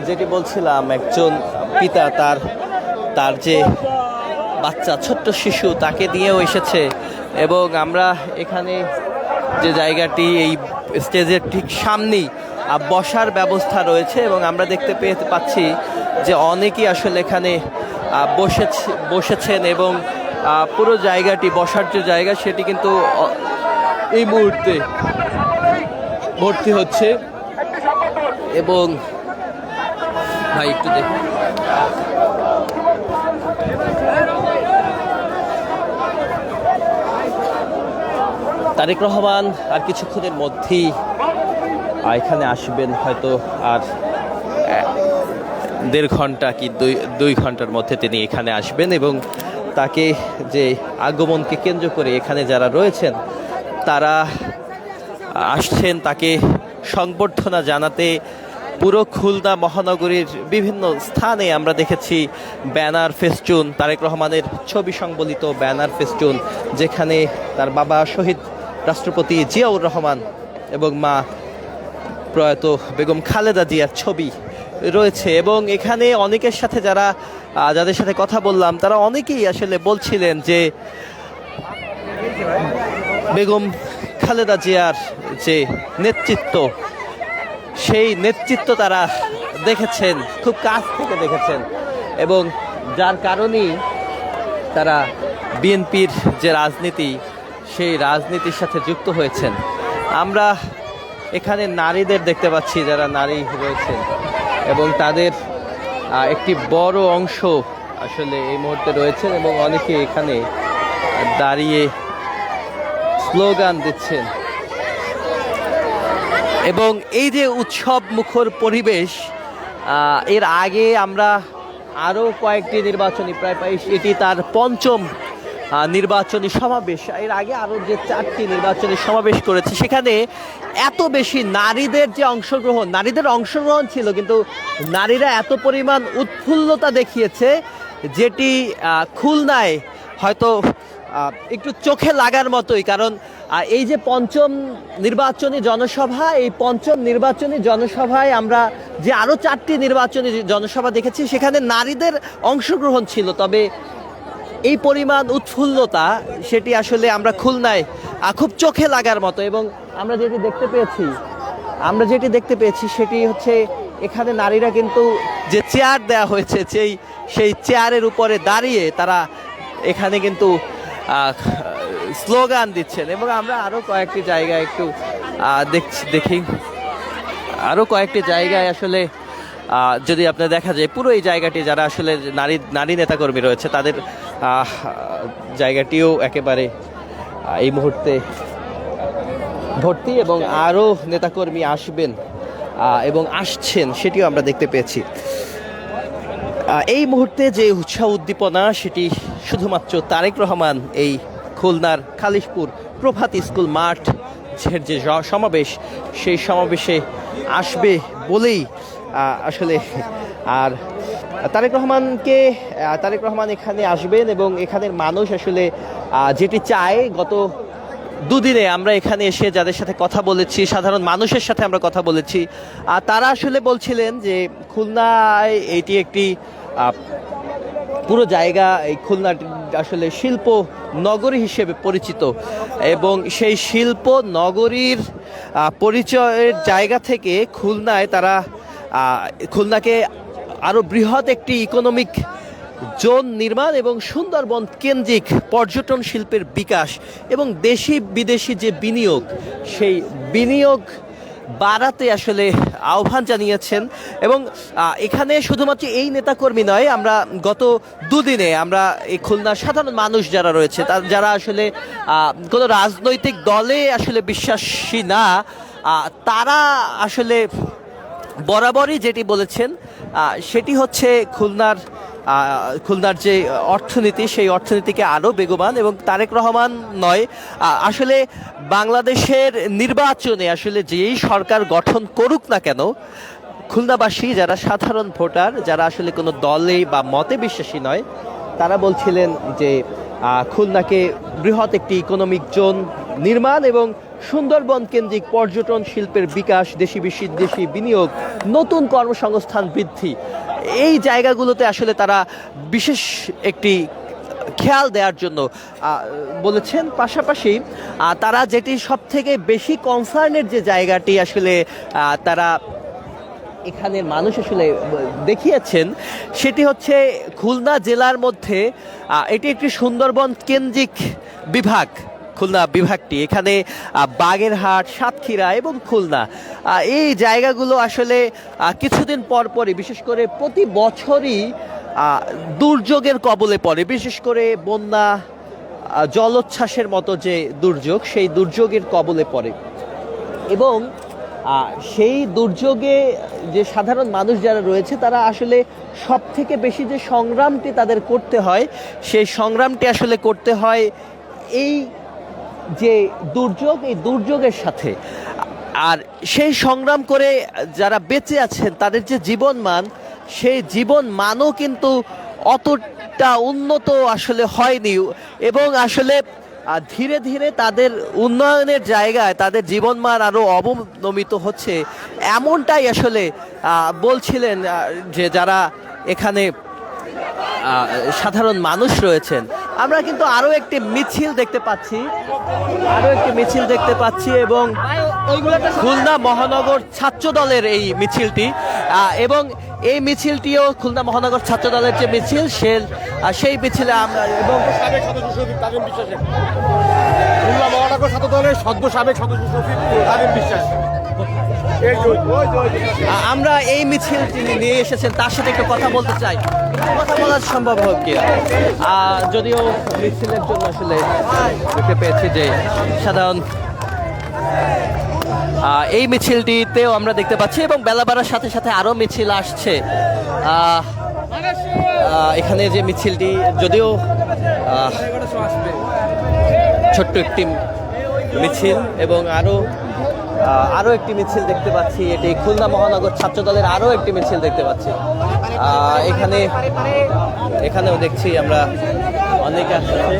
যেটি বলছিলাম, একজন পিতা তার যে বাচ্চা, ছোট্ট শিশু, তাকে নিয়েও এসেছে এবং আমরা এখানে যে জায়গাটি এই স্টেজের ঠিক সামনেই বসার ব্যবস্থা রয়েছে এবং আমরা দেখতে পাচ্ছি যে অনেকেই আসলে এখানে বসেছেন এবং পুরো জায়গাটি বসার যে জায়গা সেটি কিন্তু এই মুহূর্তে ভর্তি হচ্ছে। এবং ভাই একটু দেখুন, তারেক রহমান আর কিছুক্ষণের মধ্যেই এখানে আসবেন, হয়তো আর 1.5 ঘন্টা কি 2 ঘন্টার মধ্যে তিনি এখানে আসবেন এবং তাকে যে আগমনকে কেন্দ্র করে এখানে যারা রয়েছেন তারা আসছেন তাকে সংবর্ধনা জানাতে। পুরো খুলনা মহানগরীর বিভিন্ন স্থানে আমরা দেখেছি ব্যানার ফেস্টুন, তারেক রহমানের ছবি সংবলিত ব্যানার ফেস্টুন, যেখানে তার বাবা শহীদ রাষ্ট্রপতি জিয়াউর রহমান এবং মা প্রয়াত বেগম খালেদা জিয়ার ছবি রয়েছে। এবং এখানে অনেকের সাথে যাদের সাথে কথা বললাম, তারা অনেকেই আসলে বলছিলেন যে বেগম খালেদা জিয়ার যে নেতৃত্ব, সেই নেতৃত্ব তারা দেখেছেন, খুব কাছ থেকে দেখেছেন এবং যার কারণেই তারা বিএনপির যে রাজনীতি, সেই রাজনীতির সাথে যুক্ত হয়েছেন। আমরা এখানে নারীদের দেখতে পাচ্ছি, যারা নারী রয়েছেন এবং তাদের একটি বড় অংশ আসলে এই মুহূর্তে রয়েছেন এবং অনেকে এখানে দাঁড়িয়ে স্লোগান দিচ্ছেন। এবং এই যে উৎসব মুখর পরিবেশ, এর আগে আমরা আরও কয়েকটি নির্বাচনী প্রায় এটি তার 5ম নির্বাচনী সমাবেশ, এর আগে আরও যে 4টি নির্বাচনী সমাবেশ করেছে, সেখানে এত বেশি নারীদের অংশগ্রহণ ছিল, কিন্তু নারীরা এত পরিমাণ উৎফুল্লতা দেখিয়েছে যেটি খুলনায় হয়তো একটু চোখে লাগার মতোই, কারণ এই যে পঞ্চম নির্বাচনী জনসভা, এই পঞ্চম নির্বাচনী জনসভায় আমরা যে আরও 4টি নির্বাচনী জনসভা দেখেছি সেখানে নারীদের অংশগ্রহণ ছিল, তবে এই পরিমাণ উৎফুল্লতা সেটি আসলে আমরা খুলনায় খুব চোখে লাগার মতো। এবং আমরা যেটি দেখতে পেয়েছি সেটি হচ্ছে এখানে নারীরা কিন্তু যে চেয়ার দেওয়া হয়েছে সেই চেয়ারের উপরে দাঁড়িয়ে তারা এখানে কিন্তু স্লোগান দিচ্ছেন। এবং আমরা আরও কয়েকটি জায়গায় একটু দেখি আরও কয়েকটি জায়গায় আসলে যদি আপনার দেখা যায় পুরো এই জায়গাটি যারা আসলে নারী নেতাকর্মী রয়েছে তাদের জায়গাটিও একেবারে এই মুহূর্তে ভর্তি, এবং আরও নেতাকর্মী আসবেন এবং আসছেন সেটিও আমরা দেখতে পেয়েছি। এই মুহূর্তে যে উৎসাহ উদ্দীপনা সেটি শুধুমাত্র তারেক রহমান এই খুলনার খালিশপুর প্রভাত স্কুল মাঠ যে সমাবেশ সেই সমাবেশে আসবে বলেই আসলে। আর তারেক রহমান এখানে আসবেন এবং এখানের মানুষ আসলে যেটি চায়, গত দুদিনে আমরা এখানে এসে যাদের সাথে কথা বলেছি, সাধারণ মানুষের সাথে আমরা কথা বলেছি, তারা আসলে বলছিলেন যে খুলনায় এটি একটি পুরো জায়গা, এই খুলনা আসলে শিল্প নগরী হিসেবে পরিচিত, এবং সেই শিল্প নগরীর পরিচয়ের জায়গা থেকে খুলনাকে আরও বৃহৎ একটি ইকোনমিক জোন নির্মাণ এবং সুন্দরবন কেন্দ্রিক পর্যটন শিল্পের বিকাশ এবং দেশি বিদেশি যে বিনিয়োগ, সেই বিনিয়োগ বাড়াতে আসলে আহ্বান জানিয়েছেন। এবং এখানে শুধুমাত্র এই নেতাকর্মী নয়, আমরা গত দুদিনে আমরা এই খুলনার সাধারণ মানুষ যারা রয়েছে, যারা আসলে কোনো রাজনৈতিক দলে আসলে বিশ্বাসী না, তারা আসলে বরাবরই যেটি বলেছেন সেটি হচ্ছে খুলনার যে অর্থনীতি, সেই অর্থনীতিকে আরও বেগবান, এবং তারেক রহমান নয়, আসলে বাংলাদেশের নির্বাচনে আসলে যেই সরকার গঠন করুক না কেন, খুলনাবাসী যারা সাধারণ ভোটার, যারা আসলে কোনো দলে বা মতে বিশ্বাসী নয়, তারা বলছিলেন যে খুলনাকে বৃহৎ একটি ইকোনমিক জোন নির্মাণ এবং সুন্দরবন কেন্দ্রিক পর্যটন শিল্পের বিকাশ, দেশি বিদেশি বিনিয়োগ, নতুন কর্মসংস্থান বৃদ্ধি, এই জায়গাগুলোতে আসলে তারা বিশেষ একটি খেয়াল দেওয়ার জন্য বলেছেন। পাশাপাশি তারা যেটি সবথেকে বেশি কনসার্নের যে জায়গাটি আসলে তারা এখানের মানুষ আসলে দেখিয়েছেন, সেটি হচ্ছে খুলনা জেলার মধ্যে এটি একটি সুন্দরবন কেন্দ্রিক বিভাগ। খুলনা বিভাগটি, এখানে বাগেরহাট, সাতক্ষীরা এবং খুলনা, এই জায়গাগুলো আসলে কিছুদিন পরপরই, বিশেষ করে প্রতি বছরই দুর্যোগের কবলে পড়ে, বিশেষ করে বন্যা, জলোচ্ছ্বাসের মতো যে দুর্যোগ, সেই দুর্যোগের কবলে পড়ে। এবং সেই দুর্যোগে যে সাধারণ মানুষ যারা রয়েছে, তারা আসলে সব থেকে বেশি যে সংগ্রামটি তাদের করতে হয়, সেই সংগ্রামটি আসলে করতে হয় এই যে দুর্যোগ, এই দুর্যোগের সাথে। আর সেই সংগ্রাম করে যারা বেঁচে আছেন, তাদের যে জীবনমান, সেই জীবনমানও কিন্তু অতটা উন্নত আসলে হয়নি, এবং আসলে ধীরে ধীরে তাদের উন্নয়নের জায়গায় তাদের জীবনমান আরও অবনমিত হচ্ছে, এমনটাই আসলে বলছিলেন যে যারা এখানে সাধারণ মানুষ রয়েছেন। আমরা কিন্তু আরও একটি মিছিল দেখতে পাচ্ছি, এবং খুলনা মহানগর ছাত্র দলের এই মিছিলটি, এবং এই মিছিলটিও খুলনা মহানগর ছাত্র দলের যে মিছিল, সেই মিছিলে আমরা এবং
খুলনা মহানগর ছাত্র দলের সাবেক সদস্য সচিব তামিম বিশ্বাস,
আমরা এই মিছিলটি নিয়ে এসেছেন, তার সাথে একটু কথা বলতে চাই। কথা বলা সম্ভব হোক কি, যদিও মিছিলের জন্য আসলে দেখতে পেয়েছি যে সাধারণ এই মিছিলটিতেও আমরা দেখতে পাচ্ছি, এবং বেলা বাড়ার সাথে সাথে আরও মিছিল আসছে। এখানে যে মিছিলটি, যদিও ছোট্ট একটি মিছিল, এবং আরও একটি মিছিল দেখতে পাচ্ছি, এটি খুলনা মহানগর ছাত্র দলের আরও একটি মিছিল দেখতে পাচ্ছি। এখানেও দেখছি আমরা অনেক আসছে।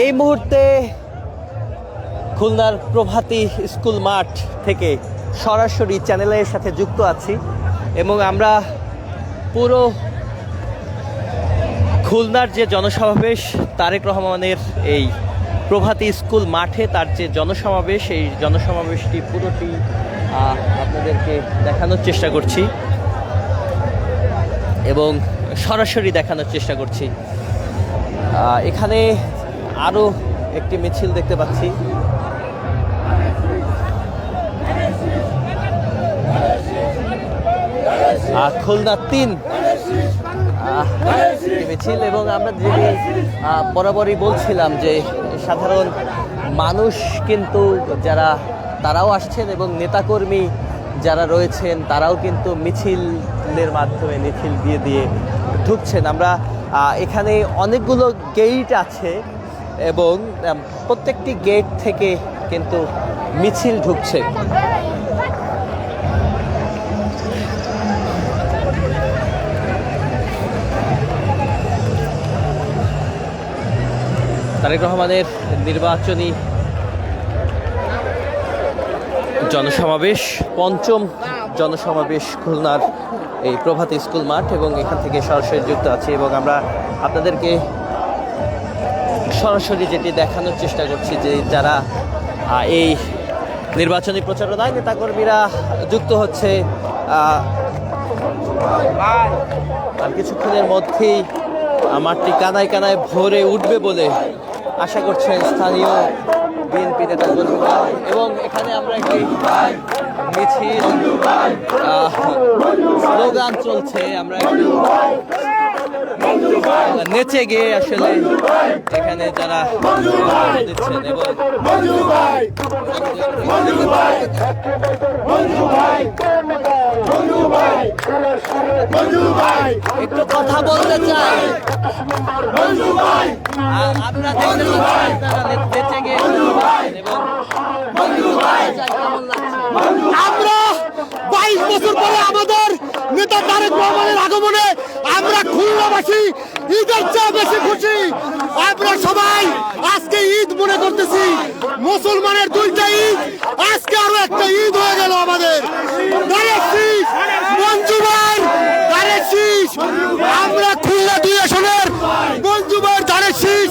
এই মুহূর্তে খুলনার প্রভাতী স্কুল মাঠ থেকে সরাসরি চ্যানেলের সাথে যুক্ত আছি এবং আমরা পুরো খুলনার যে জনসমাবেশ তারেক রহমানের এই প্রভাতী স্কুল মাঠে তার যে জনসমাবেশ, এই জনসমাবেশটি পুরোটি আপনাদেরকে দেখানোর চেষ্টা করছি এবং সরাসরি দেখানোর চেষ্টা করছি। এখানে আরও একটি মিছিল দেখতে পাচ্ছি। খুলনা 3 মিছিল এবং আমরা যে বরাবরই বলছিলাম যে সাধারণ মানুষ কিন্তু যারা তারাও আসছেন এবং নেতাকর্মী যারা রয়েছেন তারাও কিন্তু মিছিলের মাধ্যমে মিছিল দিয়ে দিয়ে ঢুকছেন। আমরা এখানে অনেকগুলো গেট আছে এবং প্রত্যেকটি গেট থেকে কিন্তু মিছিল ঢুকছে। তারেক রহমানের নির্বাচনী জনসমাবেশ, পঞ্চম জনসমাবেশ খুলনার এই প্রভাতী স্কুল মাঠ এবং এখান থেকে সরাসরি যুক্ত আছি এবং আমরা আপনাদেরকে সরাসরি যেটি দেখানোর চেষ্টা করছি যে যারা এই নির্বাচনী প্রচারণায় নেতাকর্মীরা যুক্ত হচ্ছে। আর কিছুক্ষণের মধ্যেই মাঠটি কানায় কানায় ভরে উঠবে বলে আশা করছেন স্থানীয় বিএনপি নেতাকর্মীরা এবং এখানে আমরা একটি মিছিল স্লোগান চলছে, আমরা একটু নেচে গিয়ে আসলে এখানে যারা দিচ্ছেন এবং একটু কথা বলতে চাই। আপনারা দেখতে পাচ্ছেন তারা নেচে গিয়ে এবং
আমরা 22 বছর পরে আমাদের নেতা তারেক রহমানের আগমনে আমরা খুলনাবাসী ঈদের চেয়ে বেশি খুশি। আমরা সবাই আজকে ঈদ মনে করতেছি, মুসলমানের 2টা ঈদ, আজকে আরো একটা ঈদ হয়ে গেল আমাদের। তারেক শীষ, মঞ্জু ভাই তারেক শীষ, আমরা খুলনা 2 আসনের মঞ্জু ভাই তারেক শীষ,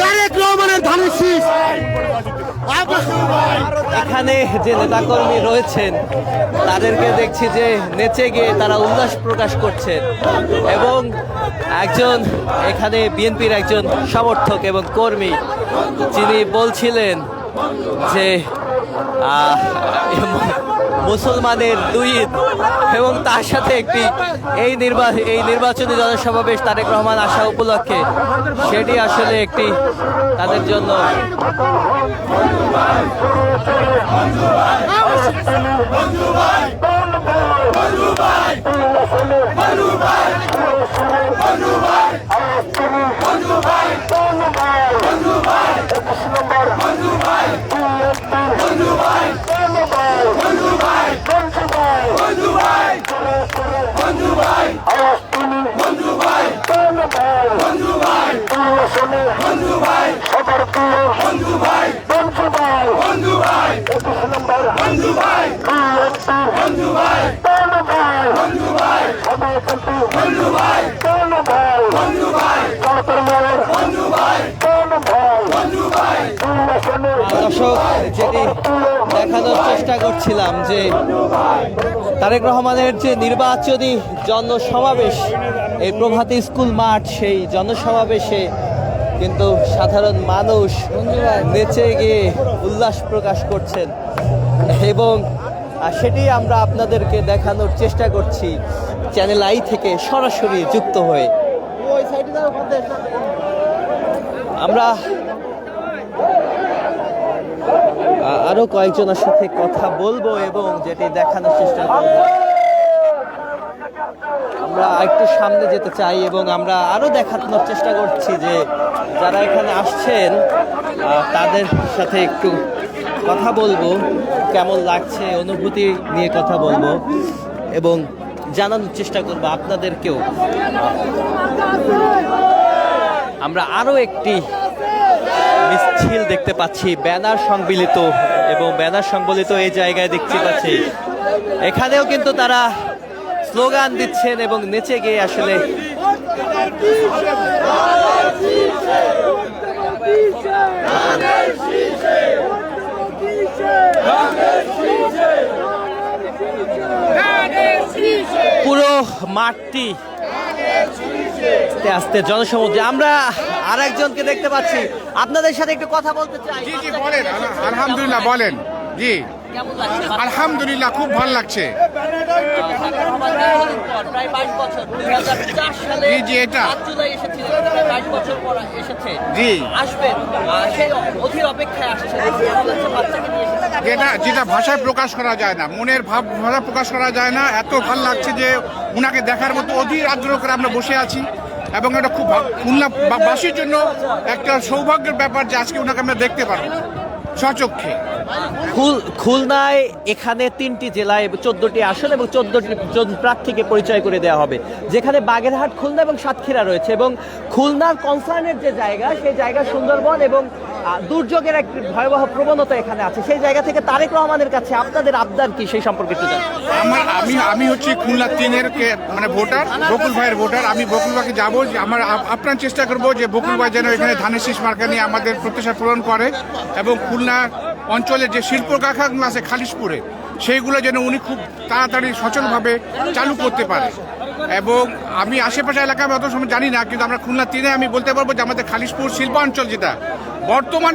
তারেক রহমানের ধানের শীষ।
এখানে যে নেতাকর্মী রয়েছেন তাদেরকে দেখছি যে নেচে গিয়ে তারা উল্লাস প্রকাশ করছেন এবং একজন এখানে বিএনপির একজন সমর্থক এবং কর্মী যিনি বলছিলেন যে মুসলমানের 2 ঈদ এবং তার সাথে একটি এই নির্বাচনী জনসমাবেশ তারেক রহমান আসা উপলক্ষে সেটি আসলে একটি তাদের জন্য দর্শক যেটি দেখানোর চেষ্টা করছিলাম যে তারেক রহমানের যে নির্বাচনী জনসমাবেশ এই প্রভাতী স্কুল মাঠ, সেই জনসমাবেশে কিন্তু সাধারণ মানুষ নেচে গিয়ে উল্লাস প্রকাশ করছেন এবং সেটি আমরা আপনাদেরকে দেখানোর চেষ্টা করছি চ্যানেল আই থেকে সরাসরি যুক্ত হয়ে। আমরা আরো কয়েকজনের সাথে কথা বলবো এবং যেটি দেখানোর চেষ্টা করব। আমরা একটু সামনে যেতে চাই এবং আমরা আরো দেখানোর চেষ্টা করছি যে যারা এখানে আসছেন তাদের সাথে একটু কথা বলবো, কেমন লাগছে অনুভূতি নিয়ে কথা বলবো এবং জানানোর চেষ্টা করবো আপনাদেরকেও। আমরা আরো একটি মিছিল দেখতে পাচ্ছি, ব্যানার সংবলিত, এবং ব্যানার সংবলিত এই জায়গায় দেখতে পাচ্ছি এখানেও কিন্তু তারা স্লোগান দিচ্ছেন এবং নেচে গিয়ে আসলে পুরো মাঠটি আস্তে আস্তে জনসমুদ্রে। আমরা আরেকজনকে দেখতে পাচ্ছি, আপনাদের সাথে একটু কথা বলতে চাই।
জি জি বলেন। আলহামদুলিল্লাহ বলেন। জি
কেমন লাগছে?
আলহামদুলিল্লাহ খুব ভালো লাগছে।
প্রায় 22 বছর, 2004 সালে
জি, জি, এটা।
7 জুলাই এসেছিলেন, প্রায় 22 বছর পর এসেছে।
জি।
আসবেন, সেই অধীর অপেক্ষায় আসছে। কেমন লাগছে বাচ্চাকে নিয়ে এসেছে?
যেটা ভাষায় প্রকাশ করা যায় না, মনের ভাব ভাষা প্রকাশ করা যায় না। এত ভালো লাগছে যে উনাকে দেখার মতো অধীর আগ্রহ করে আমরা বসে আছি, এবং এটা খুব খুলনাবাসীর জন্য একটা সৌভাগ্যের ব্যাপার যে আজকে উনাকে আমরা দেখতে পারবো স্বচক্ষে।
খুলনায় এখানে 3টি জেলায় 14টি আসন এবং 14টি জন প্রার্থীকে পরিচয় করে দেওয়া হবে, যেখানে বাগেরহাট, খুলনা এবং সাতক্ষীরা রয়েছে। এবং খুলনার কনসার্নের যে জায়গা, সেই জায়গা সুন্দরবন এবং দুর্যোগের এক ভয়াবহ প্রবণতা এখানে আছে। সেই জায়গা থেকে তারেক রহমানের কাছে আপনাদের আবদার কি, সেই সম্পর্কে একটু জানান।
আমি হচ্ছি খুলনা 3-এর মানে ভোটার, বকুল ভাইয়ের ভোটার। আমি বকুল ভাইকে যাবো, আমার আপ্রাণ চেষ্টা করবো যে বকুল ভাই যেন এখানে ধানের শীষ মার্কা নিয়ে আমাদের প্রত্যাশা পূরণ করে, এবং খুলনা অঞ্চলের যে শিল্প কারখানাগুলো আছে খালিশপুরে, সেইগুলো যেন উনি খুব তাড়াতাড়ি সচলভাবে চালু করতে পারে। এবং আমি আশেপাশে এলাকায় অত সময় জানি না, কিন্তু আমরা খুলনা 3-এ আমি বলতে পারবো যে আমাদের খালিশপুর শিল্পাঞ্চল যেটা বর্তমান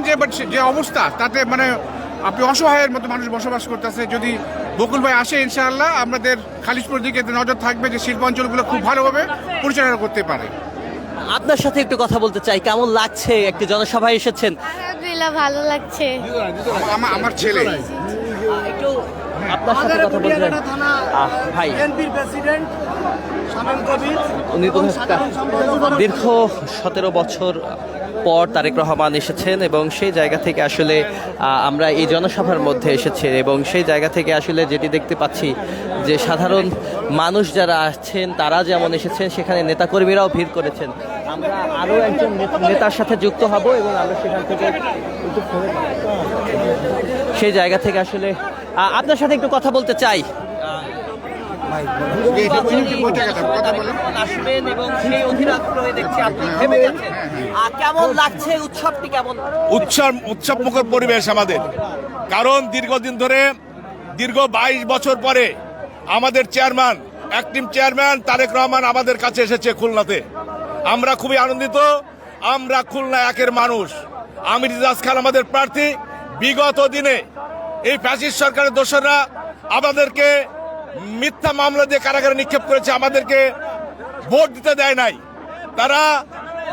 যে অবস্থা, তাতে মানে আপনি অসহায়ের মতো মানুষ বসবাস করতেছে। যদি বকুল ভাই আসে, ইনশাআল্লাহ আমাদের খালিশপুর দিকে নজর থাকবে যে শিল্পাঞ্চলগুলো খুব ভালোভাবে পরিচালনা করতে পারে।
আপনার সাথে একটু কথা বলতে চাই, কেমন লাগছে? একটি জনসভায় এসেছেন।
আলহামদুলিল্লাহ ভালো লাগছে।
আমার ছেলে
একটু আপনার সাথে কথা বলতে চাই। ভাই, উনি তো দীর্ঘ 17 বছর পর তারেক রহমান এসেছেন, এবং সেই জায়গা থেকে আসলে আমরা এই জনসভার মধ্যে এসেছি, এবং সেই জায়গা থেকে আসলে যেটি দেখতে পাচ্ছি যে সাধারণ মানুষ যারা আসছেন তারা যেমন এসেছেন, সেখানে নেতাকর্মীরাও ভিড় করেছেন। আমরা আরও একজন নেতার সাথে যুক্ত হব এবং আমরা সেখান থেকে সেই জায়গা থেকে আসলে আপনার সাথে একটু কথা বলতে চাই। আসবেন এবং সেই অধীর আগ্রহে দেখছি আপনি ভেবে গেছেন। কেমন লাগছে উৎসবটি? কেমন
উৎসবমুখর পরিবেশ আমাদের, কারণ দীর্ঘদিন ধরে, দীর্ঘ 22 বছর পরে আমাদের chairman, active chairman Tarique Rahman আমাদের কাছে এসেছে খুলনাতে। আমরা খুবই আনন্দিত। আমরা খুলনা 1-এর মানুষ। আমির ইজাজ খান আমাদের প্রার্থী। বিগত দিনে এই ফ্যাসিস্ট সরকারের দোসররা আমাদেরকে মিথ্যা মামলা দিয়ে কারাগারে নিক্ষেপ করেছে, আমাদেরকে ভোট দিতে দেয় নাই, তারা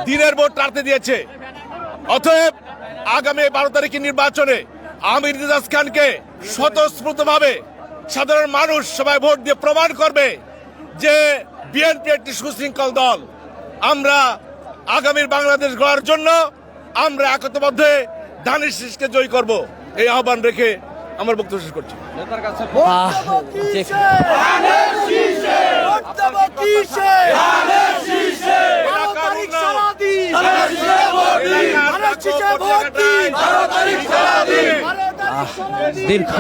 দিনের ভোট রাতে দিয়েছে। অতএব আগামী 12 তারিখের নির্বাচনে আমির ইজাজ খানকে স্বতঃস্ফূর্তভাবে সাধারণ মানুষ সবাই ভোট দিয়ে প্রমাণ করবে যে বিএনপি একটি সুশৃঙ্খল দল। আমরা আগামীর বাংলাদেশ গড়ার জন্য আমরা একতাবদ্ধ ধানের শীষকে জয় করব, এই আহ্বান রেখে আমার বক্তব্য শেষ করছি।
দীর্ঘ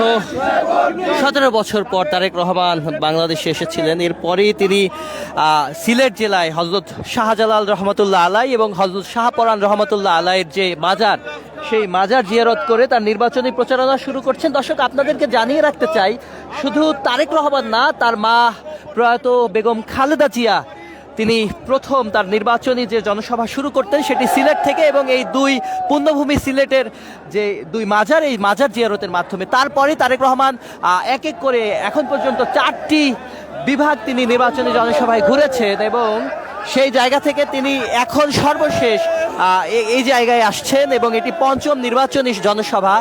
17 বছর পর তারেক রহমান বাংলাদেশে এসেছিলেন। এরপরেই তিনি সিলেট জেলায় হযরত শাহজালাল রহমতুল্লাহ আলাই এবং হযরত শাহপরান রহমতুল্লাহ আলাইয়ের যে মাজার, সেই মাজার জিয়ারত করে তার নির্বাচনী প্রচারণা শুরু করছেন। দর্শক, আপনাদেরকে জানিয়ে রাখতে চাই, শুধু তারেক রহমান না, তার মা প্রয়াত বেগম খালেদা জিয়া, তিনি প্রথম তার নির্বাচনী যে জনসভা শুরু করতেন সেটি সিলেট থেকে, এবং এই 2 পুণ্যভূমি সিলেটের যে 2 মাজার, এই মাজার জিয়ারতের মাধ্যমে। তারপরে তারেক রহমান এক এক করে এখন পর্যন্ত 4টি বিভাগ তিনি নির্বাচনী জনসভায় ঘুরেছেন, এবং সেই জায়গা থেকে তিনি এখন সর্বশেষ এই জায়গায় আসছেন, এবং এটি 5ম নির্বাচনী জনসভা।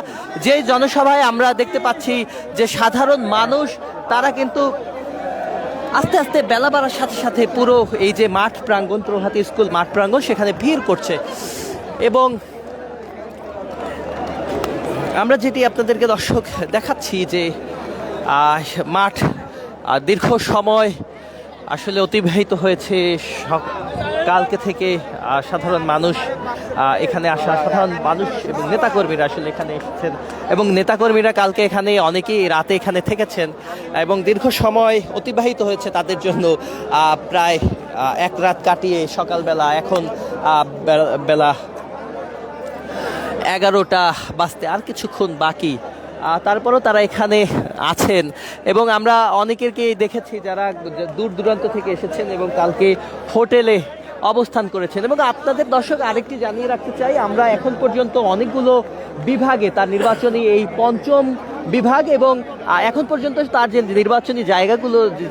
যেই জনসভায় আমরা দেখতে পাচ্ছি যে সাধারণ মানুষ তারা কিন্তু আস্তে আস্তে বেলা বাড়ার সাথে সাথে পুরো এই যে মাঠ প্রাঙ্গণ, প্রভাতী স্কুল মাঠ প্রাঙ্গণ, সেখানে ভিড় করছে। এবং আমরা যেটি আপনাদেরকে দর্শক দেখাচ্ছি যে মাঠ দীর্ঘ সময় আসলে অতিবাহিত হয়েছে। কালকে থেকে সাধারণ মানুষ এখানে আসা, সাধারণ মানুষ এবং নেতাকর্মীরা আসলে এখানে এসেছেন এবং নেতাকর্মীরা কালকে এখানে অনেকেই রাতে এখানে থেকেছেন এবং দীর্ঘ সময় অতিবাহিত হয়েছে তাদের জন্য। প্রায় এক রাত কাটিয়ে সকালবেলা এখন বেলা 11টা বাজতে আর কিছুক্ষণ বাকি, তারপরও তারা এখানে আছেন এবং আমরা অনেকেরকেই দেখেছি যারা দূর দূরান্ত থেকে এসেছেন এবং কালকে হোটেলে অবস্থান করেছেন। এবং আপনাদের দর্শক আরেকটি জানিয়ে রাখতে চাই, আমরা এখন পর্যন্ত অনেকগুলো বিভাগে তার নির্বাচনী এই 5ম বিভাগ এবং এখন পর্যন্ত তার যে নির্বাচনী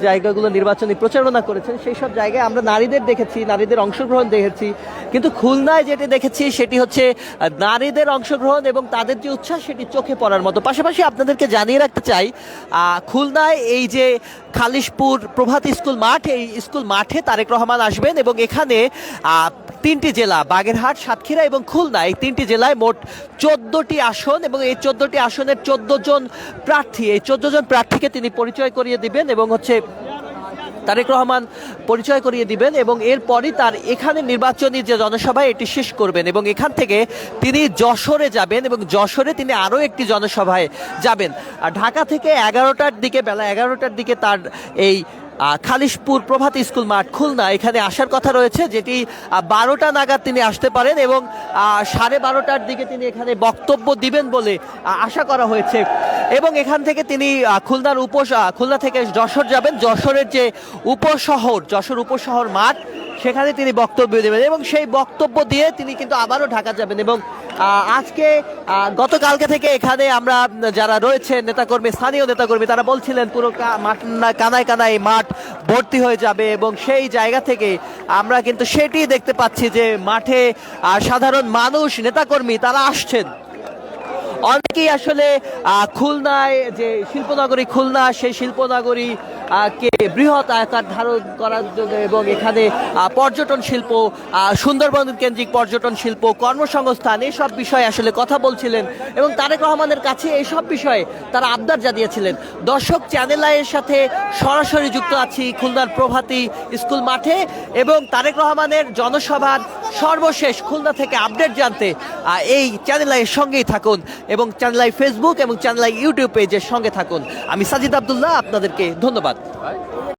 জায়গাগুলো নির্বাচনী প্রচারণা করেছেন সেই সব জায়গায় আমরা নারীদের দেখেছি, নারীদের অংশগ্রহণ দেখেছি। কিন্তু খুলনায় যেটি দেখেছি সেটি হচ্ছে নারীদের অংশগ্রহণ এবং তাদের যে উচ্ছ্বাস সেটি চোখে পড়ার মতো। পাশাপাশি আপনাদেরকে জানিয়ে রাখতে চাই, খুলনায় এই যে খালিশপুর প্রভাত স্কুল মাঠ, এই স্কুল মাঠে তারেক রহমান আসবেন এবং এখানে 3টি জেলা বাগেরহাট, সাতক্ষীরা এবং খুলনা, এই 3টি জেলায় মোট 14টি আসন এবং এই 14টি আসনের 14 জন প্রার্থী, এই 14 জন প্রার্থীকে তিনি পরিচয় করিয়ে দিবেন এবং হচ্ছে তারেক রহমান পরিচয় করিয়ে দিবেন এবং এরপরই তার এখানে নির্বাচনী যে জনসভা এটি শেষ করবেন এবং এখান থেকে তিনি যশোরে যাবেন এবং যশোরে তিনি আরও একটি জনসভায় যাবেন। আর ঢাকা থেকে বেলা 11টার দিকে তার এই খালিশপুর প্রভাত স্কুল মাঠ খুলনা এখানে আসার কথা রয়েছে, যেটি 12টা নাগাদ তিনি আসতে পারেন এবং 12:30টার দিকে তিনি এখানে বক্তব্য দিবেন বলে আশা করা হয়েছে। এবং এখান থেকে তিনি খুলনা থেকে যশোর যাবেন, যশোরের যে যশোর উপশহর মাঠ সেখানে তিনি বক্তব্য দেবেন এবং সেই বক্তব্য দিয়ে তিনি কিন্তু আবারও ঢাকা যাবেন। এবং আজকে গতকালকে থেকে এখানে আমরা যারা রয়েছে নেতাকর্মী, স্থানীয় নেতাকর্মী, তারা বলছিলেন পুরো মাঠ কানায় কানায় মাঠ ভর্তি হয়ে যাবে এবং সেই জায়গা থেকে আমরা কিন্তু সেটি দেখতে পাচ্ছি যে মাঠে সাধারণ মানুষ, নেতাকর্মী তারা আসছেন। অনেকেই আসলে খুলনায় যে শিল্পনগরী খুলনা, সেই শিল্পনগরী কে বৃহৎ আকার ধারণ করার জন্য এবং এখানে পর্যটন শিল্প, সুন্দরবন কেন্দ্রিক পর্যটন শিল্প, কর্মসংস্থান এইসব বিষয়ে আসলে কথা বলছিলেন এবং তারেক রহমানের কাছে এইসব বিষয়ে তারা আবদার জানিয়েছিলেন। দর্শক, চ্যানেল আইয়ের সাথে সরাসরি যুক্ত আছি খুলনার প্রভাতী স্কুল মাঠে এবং তারেক রহমানের জনসভার সর্বশেষ খুলনা থেকে আপডেট জানতে এই চ্যানেল আইয়ের সঙ্গেই থাকুন এবং চ্যানেল আই ফেসবুক এবং চ্যানেল আই ইউটিউব পেজের সঙ্গে থাকুন। আমি সাজিদ আব্দুল্লাহ, আপনাদেরকে ধন্যবাদ।